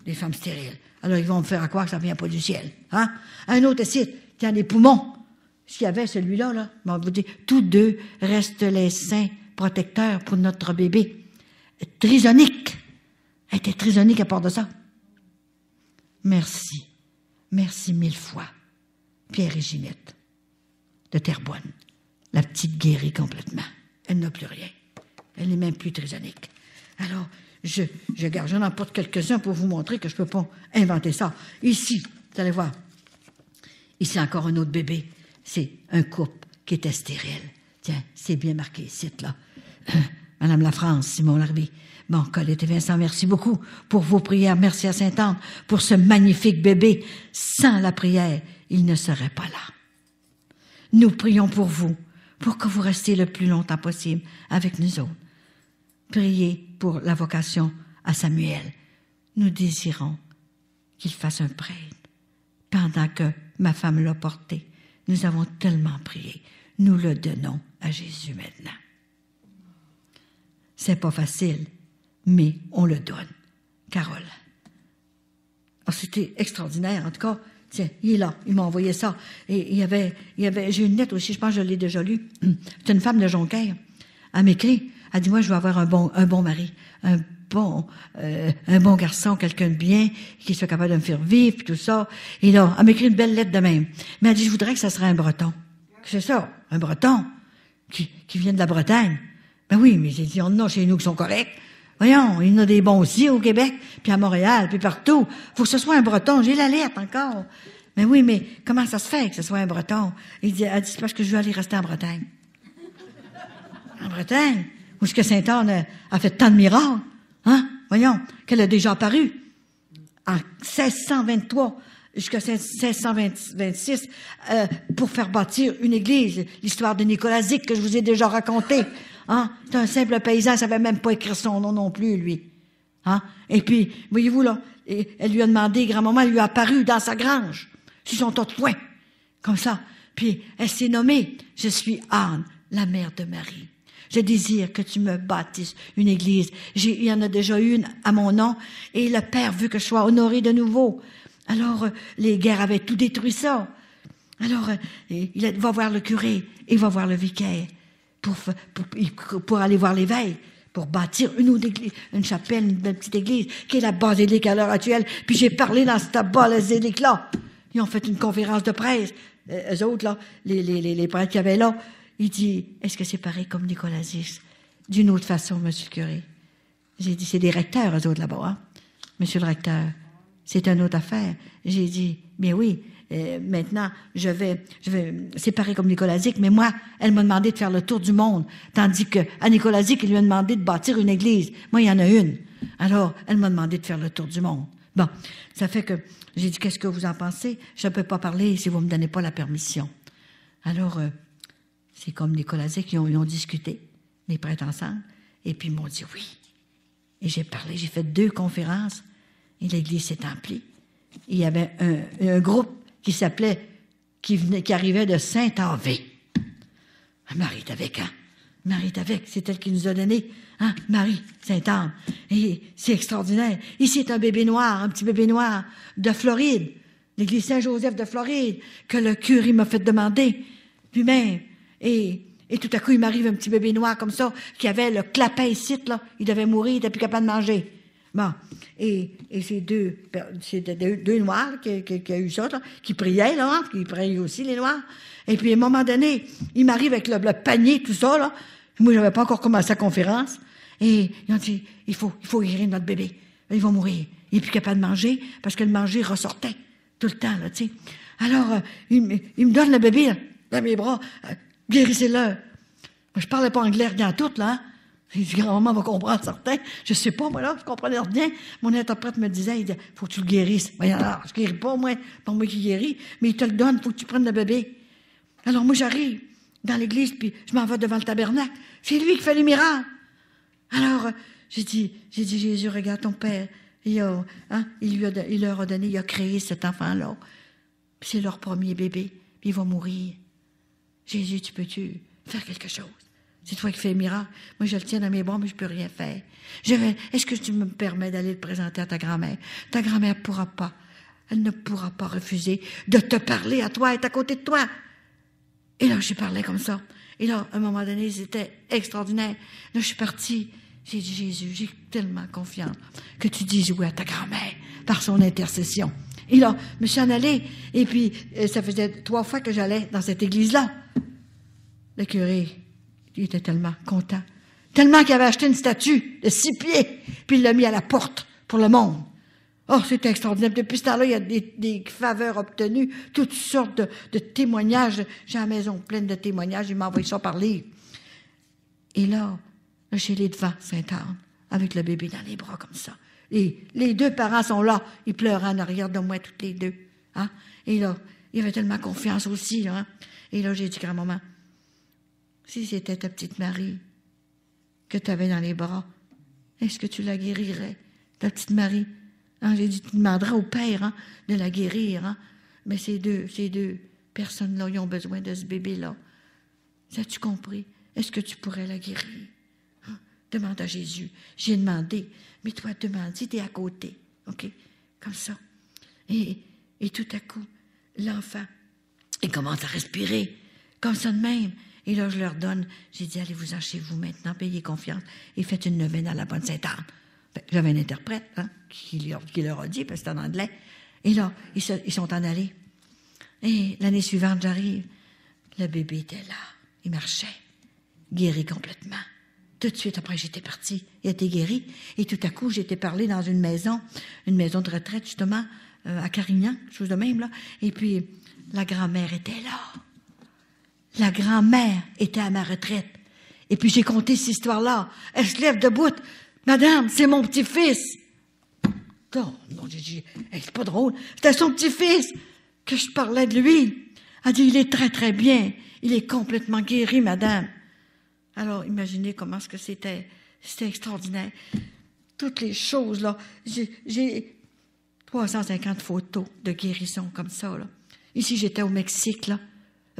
les femmes stériles. Alors, ils vont me faire croire que ça ne vient pas du ciel. Hein? Un autre ici, qui a des poumons. S'il y avait celui-là, là, on vous dit, tous deux restent les saints protecteurs pour notre bébé. Trisonique. Elle était trisonique à part de ça. Merci. Merci 1000 fois. Pierre et Ginette, de Terrebonne. La petite guérit complètement. Elle n'a plus rien. Elle n'est même plus trisonique. Alors, j'en emporte quelques-uns pour vous montrer que je ne peux pas inventer ça. Ici, vous allez voir. Ici, encore un autre bébé. C'est un couple qui était stérile. Tiens, c'est bien marqué ici, là. Madame La France, Simon Larby. Bon, Colette et Vincent, merci beaucoup pour vos prières. Merci à Sainte-Anne pour ce magnifique bébé. Sans la prière, il ne serait pas là. Nous prions pour vous, pour que vous restiez le plus longtemps possible avec nous autres. Priez pour la vocation à Samuel. Nous désirons qu'il fasse un prêtre. Pendant que ma femme l'a porté, nous avons tellement prié. Nous le donnons à Jésus maintenant. C'est pas facile, mais on le donne. Carole. Oh, c'était extraordinaire, en tout cas. Tiens, il est là, il m'a envoyé ça. Et j'ai une lettre aussi, je pense que je l'ai déjà lue. C'est une femme de Jonquière. Elle m'écrit, elle dit, moi, je veux avoir un bon mari, un bon garçon, quelqu'un de bien, qui soit capable de me faire vivre, puis tout ça. Et là, elle m'écrit une belle lettre de même. Mais elle dit, je voudrais que ça serait un Breton. C'est ça, un Breton, qui vient de la Bretagne. Ben oui, mais j'ai dit, on en a chez nous qui sont corrects. Voyons, il y en a des bons aussi au Québec, puis à Montréal, puis partout. Faut que ce soit un Breton. J'ai la lettre encore. Mais oui, mais comment ça se fait que ce soit un Breton? Elle dit, c'est parce que je veux aller rester en Bretagne. En Bretagne? Où est-ce que Sainte-Anne a fait tant de miracles? Hein? Voyons, qu'elle a déjà apparu. En 1623 jusqu'à 1626, pour faire bâtir une église. L'histoire de Nicolas Zic que je vous ai déjà racontée. Hein? C'est un simple paysan, il savait même pas écrire son nom non plus, lui. Hein? Et puis, voyez-vous, là, elle lui a demandé, grand-maman, elle lui a apparu dans sa grange, sur son tas de foin, comme ça. Puis, elle s'est nommée, je suis Anne, la mère de Marie. Je désire que tu me bâtisses une église. Il y en a déjà une à mon nom, et le Père veut que je sois honorée de nouveau. Alors, les guerres avaient tout détruit ça. Alors, il va voir le curé, il va voir le vicaire, pour aller voir l'évêque, pour bâtir une autre église, une chapelle, une belle petite église, qui est la basilique à l'heure actuelle. Puis j'ai parlé dans cette basilique-là. Ils ont fait une conférence de presse. Eux autres, là, les prêtres qu'il y avait là, il dit, est-ce que c'est pareil comme Nicolas X? D'une autre façon, monsieur le curé. J'ai dit, c'est des recteurs, eux autres, là-bas, hein? Monsieur le recteur, c'est une autre affaire. J'ai dit, bien oui, maintenant, je vais, c'est pareil comme Nicolas X, mais moi, elle m'a demandé de faire le tour du monde, tandis que à Nicolas X, il lui a demandé de bâtir une église. Moi, il y en a une. Alors, elle m'a demandé de faire le tour du monde. Bon, ça fait que j'ai dit, qu'est-ce que vous en pensez? Je ne peux pas parler si vous ne me donnez pas la permission. Alors, c'est comme Nicolas X, ils ont discuté, les prêtres ensemble, et puis ils m'ont dit oui. Et j'ai parlé, j'ai fait 2 conférences, et l'église s'est emplie. Il y avait un groupe qui s'appelait, qui arrivait de Saint-Avé. Marie est avec, hein? Marie est avec, c'est elle qui nous a donné, hein? Marie, Sainte-Anne. Et c'est extraordinaire. Ici est un bébé noir, un petit bébé noir de Floride, l'église Saint-Joseph de Floride, que le curé m'a fait demander lui-même. Et tout à coup, il m'arrive un petit bébé noir comme ça, qui avait le clapin ici, là. Il devait mourir, il n'était plus capable de manger. Bon. Et c'était deux noirs qui a eu ça, là, qui priaient, là, hein, qui priaient aussi, les noirs. Et puis, à un moment donné, il m'arrive avec le panier, tout ça, là. Moi, j'avais pas encore commencé la conférence. Et ils ont dit, il faut guérir notre bébé. Il va mourir. Il n'est plus capable de manger, parce que le manger ressortait tout le temps, là, tu sais. Alors, il me donne le bébé, là, dans mes bras. Guérissez-le. Je parlais pas anglais rien tout, là. Hein? J'ai dit, grand-maman va comprendre certains. Je sais pas, moi, là, je comprenais rien. Mon interprète me disait, il dit, faut que tu le guérisses. Ben, alors, je guéris pas, moi. Pas moi qui guéris, mais il te le donne, faut que tu prennes le bébé. Alors, moi, j'arrive dans l'église, puis je m'en vais devant le tabernacle. C'est lui qui fait les miracles. Alors, j'ai dit, Jésus, regarde ton père. Il leur a donné, il a créé cet enfant-là. Puis c'est leur premier bébé, puis il va mourir. Jésus, tu peux-tu faire quelque chose? C'est toi qui fais le miracle. Moi, je le tiens dans mes bras, mais je peux rien faire. Est-ce que tu me permets d'aller le présenter à ta grand-mère? Ta grand-mère elle ne pourra pas refuser de te parler à toi, elle est à côté de toi. Et là, je parlais comme ça. Et là, à un moment donné, c'était extraordinaire. Là, je suis partie. J'ai dit, Jésus, j'ai tellement confiance que tu dises oui à ta grand-mère par son intercession. Et là, je me suis en allée. Et puis, ça faisait 3 fois que j'allais dans cette église-là. Le curé, il était tellement content. Tellement qu'il avait acheté une statue de 6 pieds. Puis il l'a mis à la porte pour le monde. Oh, c'était extraordinaire. Depuis ce temps-là, il y a des faveurs obtenues, toutes sortes de témoignages. J'ai la maison pleine de témoignages. Il m'a envoyé ça par livre. Et là, chez les devant Sainte-Anne, avec le bébé dans les bras comme ça. Et les 2 parents sont là. Ils pleuraient en arrière de moi, toutes les 2. Hein? Et là, il avait tellement confiance aussi. Là, hein? Et là, j'ai dit, grand-maman, si c'était ta petite Marie que tu avais dans les bras, est-ce que tu la guérirais, ta petite Marie? Hein? J'ai dit, tu demanderas au Père, hein, de la guérir. Hein? Mais ces deux personnes-là, ils ont besoin de ce bébé-là. As-tu compris? Est-ce que tu pourrais la guérir? Hein? Demande à Jésus. J'ai demandé. Mais toi, demande, si tu es à côté. OK? Comme ça. Et tout à coup, l'enfant, il commence à respirer. Comme ça de même. Et là, je leur donne. J'ai dit, allez-vous-en chez vous maintenant, payez confiance et faites une neuvaine à la bonne Sainte-Anne. J'avais un interprète, hein, qui leur a dit, parce que c'était en anglais. Et là, ils sont en allés. Et l'année suivante, j'arrive. Le bébé était là. Il marchait. Guéri complètement. Tout de suite après, j'étais partie. Il était guéri. Et tout à coup, j'étais parlé dans une maison de retraite, justement, à Carignan, chose de même, là. Et puis, la grand-mère était là. La grand-mère était à ma retraite. Et puis, j'ai conté cette histoire-là. Elle se lève debout. Madame, c'est mon petit-fils. Non, j'ai dit, c'est pas drôle. C'était son petit-fils que je parlais de lui. Elle dit, il est très, très bien. Il est complètement guéri, madame. Alors, imaginez comment est-ce que c'était. C'était extraordinaire. Toutes les choses, là. J'ai 350 photos de guérison comme ça, là. Ici, j'étais au Mexique, là.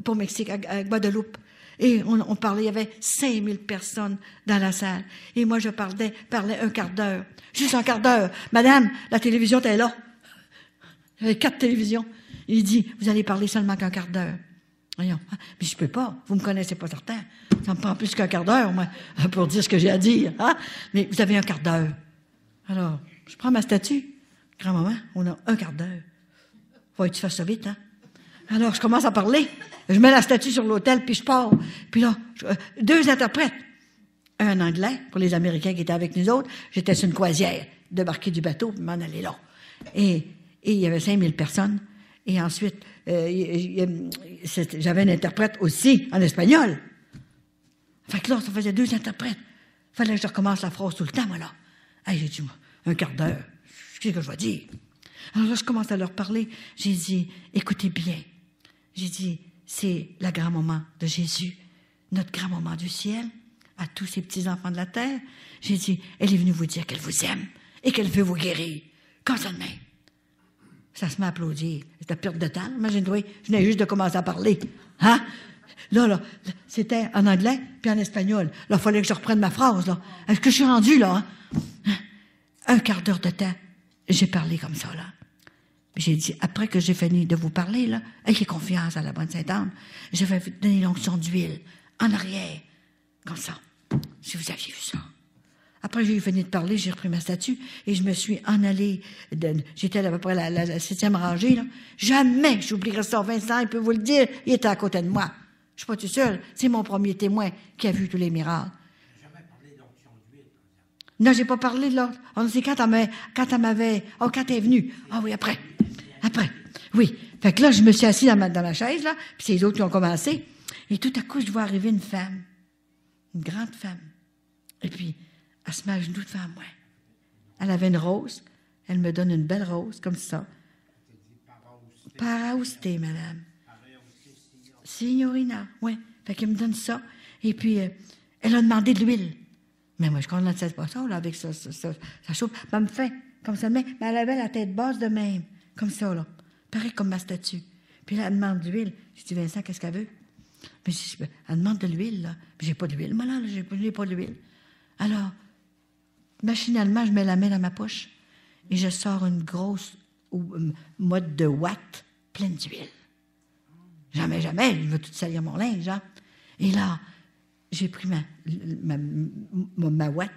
Pas au Mexique, à Guadeloupe. Et on parlait, il y avait 5000 personnes dans la salle. Et moi, je parlais 1 quart d'heure. Juste 1 quart d'heure. Madame, la télévision était là. Il y avait 4 télévisions. Il dit, vous allez parler seulement qu'1 quart d'heure. Voyons. Mais je peux pas. Vous me connaissez pas certain. Ça me prend plus qu'un quart d'heure, moi, pour dire ce que j'ai à dire. Hein? Mais vous avez un quart d'heure. Alors, je prends ma statue. Grand-maman, on a un quart d'heure. Faut que tu fasses ça vite, hein? Alors, je commence à parler. Je mets la statue sur l'autel, puis je pars. Puis là, 2 interprètes. Un anglais, pour les Américains qui étaient avec nous autres. J'étais sur une croisière, débarquer du bateau, puis m'en aller là. Et il y avait 5000 personnes. Et ensuite, j'avais un interprète aussi en espagnol. Fait que là, ça faisait 2 interprètes. Fallait que je recommence la phrase tout le temps, moi, là. Hey, j'ai dit, un quart d'heure. Qu'est-ce que je vais dire? Alors là, je commence à leur parler. J'ai dit, écoutez bien. J'ai dit, c'est la grand-maman de Jésus, notre grand-maman du ciel, à tous ces petits-enfants de la terre. J'ai dit, elle est venue vous dire qu'elle vous aime et qu'elle veut vous guérir. Comme ça de même. Ça se met à applaudir. C'était perte de temps. Imagine-toi, je venais juste de commencer à parler. Hein? Là, c'était en anglais puis en espagnol. Là, il fallait que je reprenne ma phrase, là. Est-ce que je suis rendu, là? Hein? Un quart d'heure de temps, j'ai parlé comme ça, là. J'ai dit, après que j'ai fini de vous parler, là, ayez confiance à la bonne Sainte-Anne. Je vais vous donner l'onction d'huile, en arrière, comme ça, si vous aviez vu ça. Après, j'ai fini de parler, j'ai repris ma statue, et je me suis en allée, j'étais à peu près la 7e rangée, là. Jamais j'oublierai ça. Vincent, il peut vous le dire, il était à côté de moi. Je suis pas tout seul, c'est mon premier témoin qui a vu tous les miracles. Non, j'ai pas parlé de l'autre. On sait quand elle m'avait... Oh, quand elle est venue. Ah oui, après. Oui. Fait que là, je me suis assis dans ma chaise, là, puis c'est les autres qui ont commencé. Et tout à coup, je vois arriver une femme. Une grande femme. Et puis, elle se met à genoux devant moi. Elle avait une rose. Elle me donne une belle rose, comme ça. Parausté, madame. Signorina, oui. Fait qu'elle me donne ça. Et puis, elle a demandé de l'huile. Mais moi, je ne connaissais pas ça, là, avec ça chauffe. Elle me fait comme ça, mais elle avait la tête basse de même, comme ça, là. Pareil comme ma statue. Puis là, elle demande de l'huile. Je dis, Vincent, qu'est-ce qu'elle veut? Mais elle demande de l'huile, là. Puis j'ai pas d'huile, moi, là, j'ai pas d'huile. Alors, machinalement, je mets la main dans ma poche et je sors une grosse mode de ouate pleine d'huile. Jamais, je veux tout salir mon linge, hein. Et là, j'ai pris ma ouate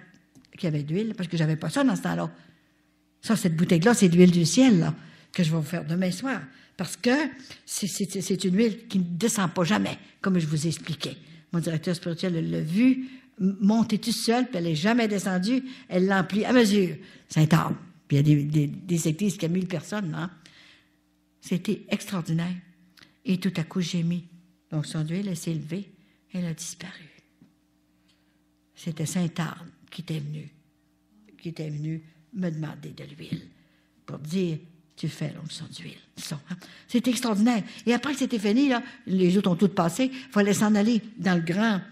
qui avait d'huile, parce que j'avais pas ça dans ce temps-là. Ça, cette bouteille-là, c'est de l'huile du ciel, là, que je vais vous faire demain soir. Parce que c'est une huile qui ne descend pas jamais, comme je vous ai expliqué. Mon directeur spirituel l'a vu monter tout seul, puis elle n'est jamais descendue. Elle l'emplit à mesure. Saint-Anne. Puis il y a des églises qui ont 1000 personnes, hein. C'était extraordinaire. Et tout à coup, j'ai mis l'onction d'huile, elle s'est levée, elle a disparu. C'était Sainte-Anne qui était venue me demander de l'huile pour dire, tu fais l'onction d'huile. C'était extraordinaire. Et après que c'était fini, là, les autres ont toutes passé, il fallait s'en aller dans le grand,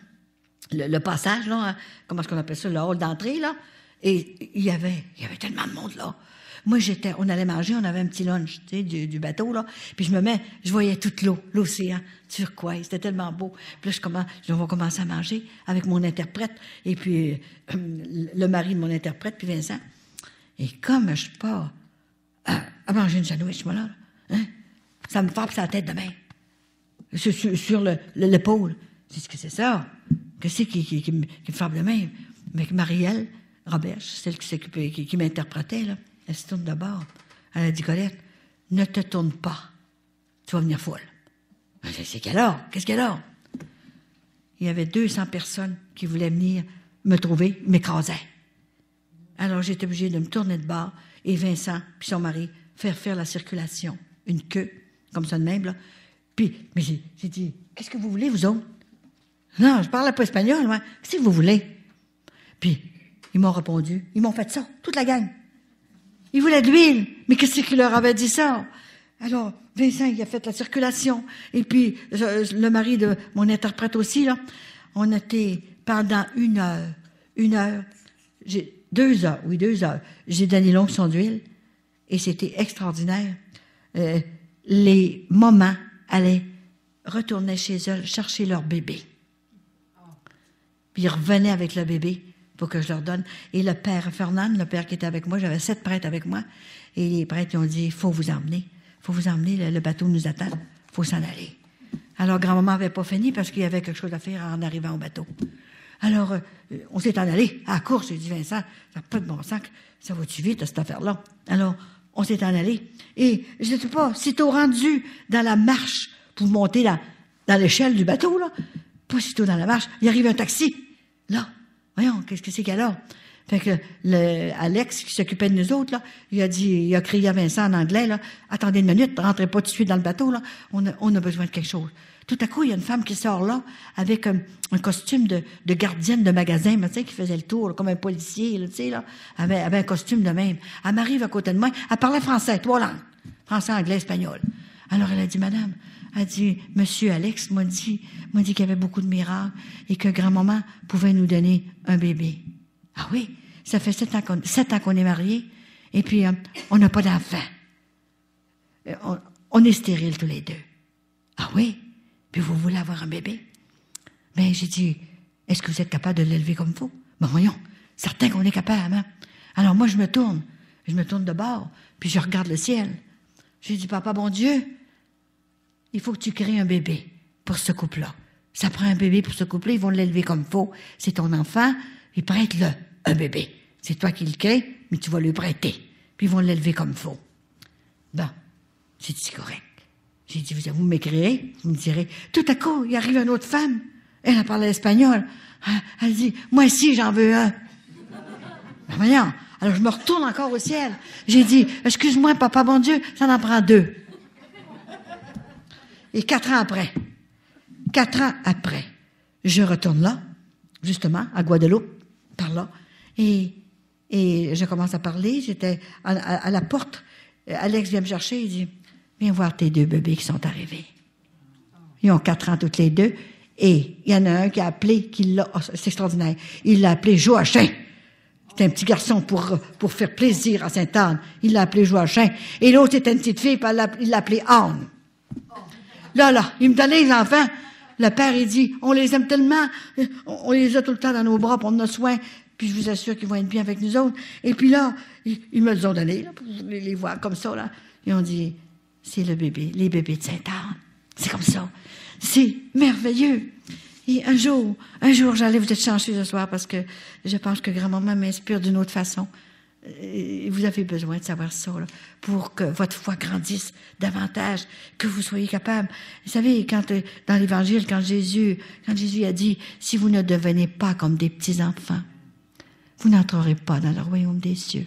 le passage, là, hein, comment est-ce qu'on appelle ça, le hall d'entrée, là, et il y avait tellement de monde, là. Moi, on allait manger, on avait un petit lunch, tu sais, du bateau, là. Puis je voyais toute l'océan turquoise. C'était tellement beau. Puis là, je vais commencer à manger avec mon interprète, et puis le mari de mon interprète, puis Vincent. Et comme je pars à manger une sandwich, moi, là, hein, ça me frappe sur la tête de main. Sur l'épaule. Je dis, qu'est-ce que c'est ça? Qu'est-ce qui me frappe de main? Avec Marielle Robert, celle qui m'interprétait, là. Elle se tourne de bord. Elle a dit, Colette, ne te tourne pas. Tu vas venir folle. C'est quelle heure? Qu'est-ce qu'elle a? Il y avait 200 personnes qui voulaient venir me trouver, m'écrasaient. Alors, j'étais obligée de me tourner de bord et Vincent, puis son mari, faire la circulation. Une queue, comme ça de même, là. Puis, mais j'ai dit, qu'est-ce que vous voulez, vous autres? Non, je parle pas espagnol, moi. Qu'est-ce que vous voulez? Puis, ils m'ont répondu. Ils m'ont fait ça, toute la gang. Ils voulaient de l'huile. Mais qu'est-ce qu'il leur avait dit ça? Alors, Vincent, il a fait la circulation. Et puis, le mari de mon interprète aussi, là, on était pendant 1 heure. 2 heures. J'ai donné l'onction d'huile. Et c'était extraordinaire. Les mamans allaient retourner chez elles, chercher leur bébé. Puis ils revenaient avec le bébé pour que je leur donne. Et le père Fernand, le père qui était avec moi, j'avais 7 prêtres avec moi, et les prêtres ils ont dit, il faut vous emmener, le bateau nous attend, il faut s'en aller. Alors, grand-maman n'avait pas fini parce qu'il y avait quelque chose à faire en arrivant au bateau. Alors, on s'est en allé à la course. J'ai dit, Vincent, ça n'a pas de bon sens. Ça va-tu vite, cette affaire-là? Alors, on s'est en allé. Et je ne sais pas, sitôt rendu dans la marche pour monter dans l'échelle du bateau, là, pas sitôt dans la marche, il arrive un taxi. Là, voyons, qu'est-ce que c'est qu'elle a? Fait que Alex, qui s'occupait de nous autres, là, il a crié à Vincent en anglais, là, attendez une minute, rentrez pas tout de suite dans le bateau, là, on a besoin de quelque chose. Tout à coup, il y a une femme qui sort là, avec un costume de gardienne de magasin, tu sais, qui faisait le tour, là, comme un policier, là, tu sais, là, avait un costume de même. Elle m'arrive à côté de moi, elle parlait français, 3 langues. Français, anglais, espagnol. Alors, elle a dit, madame, elle dit, monsieur Alex m'a dit qu'il y avait beaucoup de miracles et que grand-maman pouvait nous donner un bébé. Ah oui, ça fait 7 ans qu'on est mariés, et puis on n'a pas d'enfant. On est stériles tous les deux. Ah oui? Puis vous voulez avoir un bébé? Ben, j'ai dit, est-ce que vous êtes capable de l'élever comme il faut? Ben voyons, certain qu'on est capable, hein? Alors moi, je me tourne de bord, puis je regarde le ciel. J'ai dit, papa, bon Dieu, il faut que tu crées un bébé pour ce couple-là. Ça prend un bébé pour ce couple-là, ils vont l'élever comme il faut. C'est ton enfant, puis prête-le un bébé. C'est toi qui le crée, mais tu vas lui prêter. Puis ils vont l'élever comme il faut. Bon, j'ai dit, c'est correct. J'ai dit, vous m'écrirez, vous me direz. Tout à coup, il arrive une autre femme. Elle a parlé espagnol. Elle dit, moi aussi, j'en veux un. Ben voyons. Alors, je me retourne encore au ciel. J'ai dit, excuse-moi, papa, bon Dieu, ça en prend 2. Et 4 ans après, je retourne là, justement, à Guadeloupe, par là, et je commence à parler. J'étais à la porte. Alex vient me chercher, il dit, viens voir tes 2 bébés qui sont arrivés. Ils ont 4 ans toutes les 2, et il y en a un qui a appelé, c'est extraordinaire, il l'a appelé Joachim. C'était un petit garçon pour faire plaisir à Sainte-Anne. Il l'a appelé Joachim. Et l'autre, c'était une petite fille, puis il l'a appelée Anne. Là, il me donnait les enfants. Le père, il dit, on les aime tellement, on les a tout le temps dans nos bras, puis on en a soin, puis je vous assure qu'ils vont être bien avec nous autres. Et puis là, ils me les ont donnés, là, pour les voir comme ça, là. Ils ont dit, c'est le bébé, les bébés de Sainte-Anne. C'est comme ça. C'est merveilleux. Et un jour, j'allais vous être chanceux ce soir parce que je pense que grand-maman m'inspire d'une autre façon. Et vous avez besoin de savoir ça, là, pour que votre foi grandisse davantage, que vous soyez capable. Vous savez, dans l'Évangile, quand Jésus a dit, si vous ne devenez pas comme des petits-enfants, vous n'entrerez pas dans le royaume des cieux.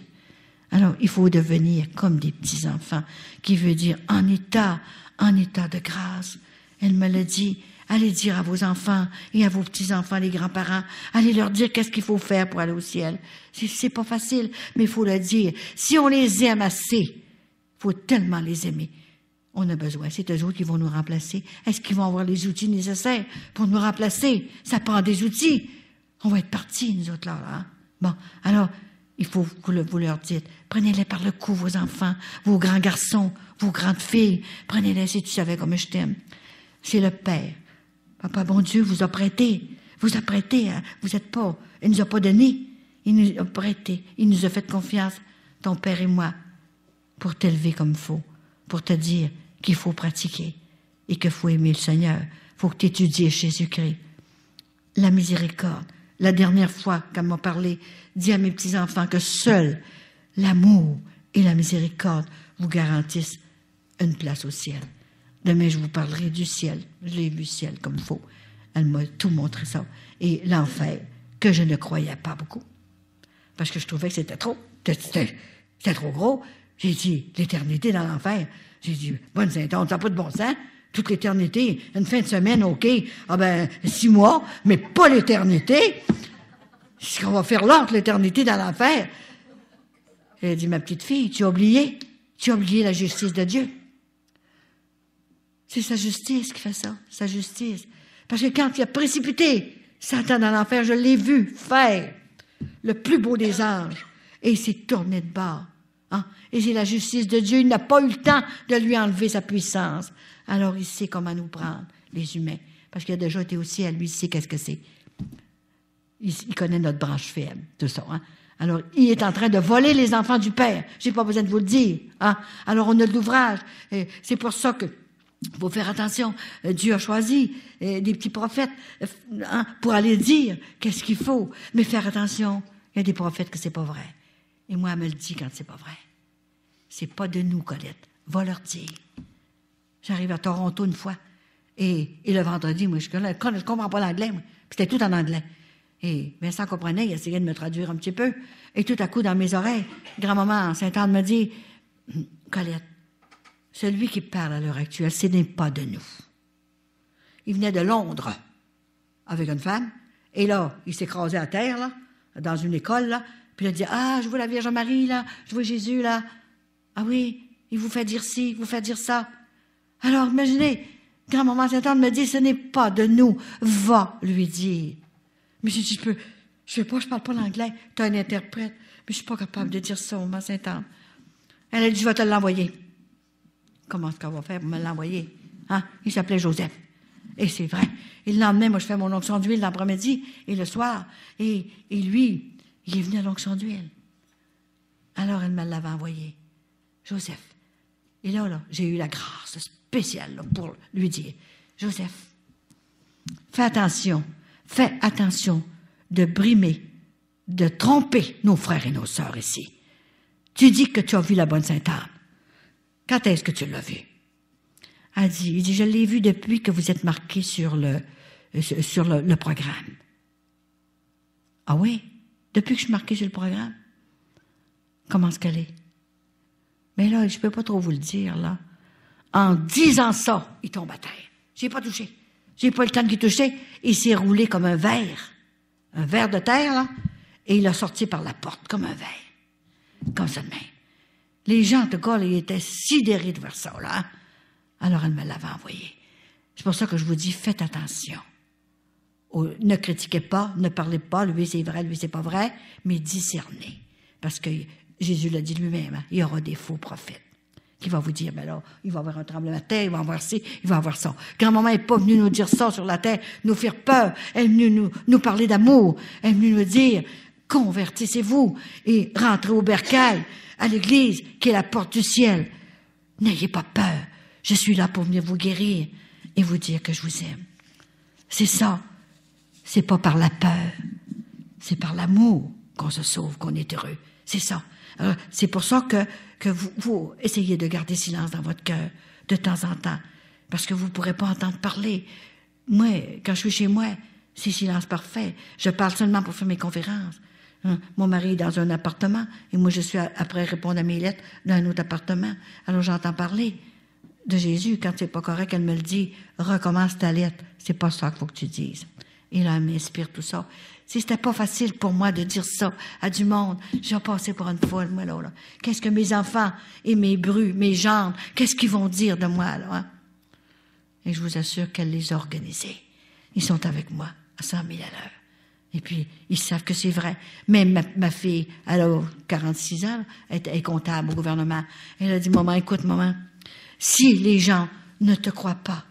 Alors, il faut devenir comme des petits-enfants, qui veut dire en état de grâce. Elle me l'a dit. Allez dire à vos enfants et à vos petits-enfants, les grands-parents, allez leur dire qu'est-ce qu'il faut faire pour aller au ciel. C'est pas facile, mais il faut le dire. Si on les aime assez, il faut tellement les aimer. On a besoin. C'est eux autres qui vont nous remplacer. Est-ce qu'ils vont avoir les outils nécessaires pour nous remplacer? Ça prend des outils. On va être partis, nous autres, là. Hein? Bon, alors, il faut que vous leur dites, prenez-les par le cou, vos enfants, vos grands garçons, vos grandes filles. Prenez-les si tu savais comme je t'aime. C'est le Père. Papa, bon Dieu, vous a prêté, hein? Vous êtes pas, il nous a pas donné, il nous a prêté, il nous a fait confiance, ton Père et moi, pour t'élever comme il faut, pour te dire qu'il faut pratiquer et qu'il faut aimer le Seigneur, faut que tu étudies Jésus-Christ. La miséricorde, la dernière fois qu'elle m'a parlé, dis à mes petits-enfants que seul l'amour et la miséricorde vous garantissent une place au ciel. Demain, je vous parlerai du ciel. Je l'ai vu, le ciel, comme il faut. Elle m'a tout montré ça. Et l'enfer, que je ne croyais pas beaucoup. Parce que je trouvais que c'était trop. C'était trop gros. J'ai dit, l'éternité dans l'enfer. J'ai dit, bonne Sainte-Anne, ça n'a pas de bon sens. Toute l'éternité, une fin de semaine, OK. 6 mois, mais pas l'éternité. C'est ce qu'on va faire là, entre l'éternité dans l'enfer. Elle a dit, ma petite fille, tu as oublié la justice de Dieu. C'est sa justice qui fait ça, sa justice. Parce que quand il a précipité Satan dans l'enfer, je l'ai vu faire le plus beau des anges. Et il s'est tourné de bord. Hein? Et c'est la justice de Dieu. Il n'a pas eu le temps de lui enlever sa puissance. Alors il sait comment nous prendre, les humains. Parce qu'il a déjà été au ciel, lui, il sait qu'est-ce que c'est. Il connaît notre branche faible, tout ça. Hein? Alors, il est en train de voler les enfants du Père. Je n'ai pas besoin de vous le dire. Hein? Alors, on a de l'ouvrage. Et c'est pour ça que Il faut faire attention. Dieu a choisi des petits prophètes pour aller dire qu'est-ce qu'il faut. Mais faire attention, il y a des prophètes que c'est pas vrai. Et moi, elle me le dit quand c'est pas vrai. C'est pas de nous, Colette. Va leur dire. J'arrive à Toronto une fois. Et le vendredi, moi, je comprends pas l'anglais, moi. C'était tout en anglais. Et Vincent comprenait, il essayait de me traduire un petit peu. Et tout à coup, dans mes oreilles, grand-maman Sainte-Anne me dit, Colette, celui qui parle à l'heure actuelle, ce n'est pas de nous. Il venait de Londres avec une femme. Et là, il s'est écrasé à terre, là, dans une école, là. Puis il a dit, je vois la Vierge Marie, là. Je vois Jésus, là. Ah oui, il vous fait dire ci, il vous fait dire ça. Alors, imaginez, grand-maman Sainte-Anne me dit, ce n'est pas de nous. Va lui dire. Mais j'ai dit, je parle pas l'anglais. Tu as un interprète. Mais je suis pas capable de dire ça, maman Sainte-Anne. Elle a dit, je vais te l'envoyer. Comment est-ce qu'elle va faire pour me l'envoyer? Hein? Il s'appelait Joseph. Et c'est vrai. Et le lendemain, moi, je fais mon onction d'huile l'après-midi et le soir. Et lui, il est venu à l'onction d'huile. Alors, elle me l'avait envoyé. Joseph. Et là, j'ai eu la grâce spéciale là, pour lui dire, Joseph, fais attention de brimer, de tromper nos frères et nos sœurs ici. Tu dis que tu as vu la bonne Sainte-Anne. Quand est-ce que tu l'as vue? Il dit, je l'ai vue depuis que vous êtes marqué sur le programme. Ah oui? Depuis que je suis marqué sur le programme? Comment est-ce qu'elle est? Mais là, je ne peux pas trop vous le dire, là. En disant ça, il tombe à terre. Je n'ai pas touché. Je n'ai pas le temps de lui toucher. Il s'est roulé comme un verre de terre, là, et il a sorti par la porte comme un verre. Comme ça de même. Les gens, en tout cas, ils étaient sidérés de voir ça, là. Hein? Alors, elle me l'avait envoyé. C'est pour ça que je vous dis, faites attention. Ne critiquez pas, ne parlez pas, lui c'est vrai, lui c'est pas vrai, mais discernez. Parce que Jésus l'a dit lui-même, hein, il y aura des faux prophètes qui vont vous dire, ben là, il va y avoir un tremblement de terre, il va y avoir ci, il va y avoir ça. Grand-maman n'est pas venue nous dire ça sur la terre, nous faire peur. Elle est venue nous parler d'amour. Elle est venue nous dire, convertissez-vous et rentrez au bercail, à l'église, qui est la porte du ciel. N'ayez pas peur. Je suis là pour venir vous guérir et vous dire que je vous aime. C'est ça. C'est pas par la peur. C'est par l'amour qu'on se sauve, qu'on est heureux. C'est ça. Alors, c'est pour ça que vous essayez de garder silence dans votre cœur de temps en temps. Parce que vous ne pourrez pas entendre parler. Moi, quand je suis chez moi, c'est silence parfait. Je parle seulement pour faire mes conférences. Hein? Mon mari est dans un appartement et moi, je suis après répondre à mes lettres dans un autre appartement. Alors, j'entends parler de Jésus. Quand c'est pas correct, elle me le dit. Recommence ta lettre. C'est pas ça qu'il faut que tu dises. Et là, elle m'inspire tout ça. Si c'était pas facile pour moi de dire ça à du monde, j'ai passé pour une folle, moi, là. Qu'est-ce que mes enfants et mes brus, mes gendres, qu'est-ce qu'ils vont dire de moi, là, hein? Et je vous assure qu'elle les a organisés. Ils sont avec moi à 100 000 à l'heure. Et puis, ils savent que c'est vrai. Même ma fille, elle a 46 ans, elle est comptable au gouvernement. Elle a dit, maman, écoute, maman, si les gens ne te croient pas,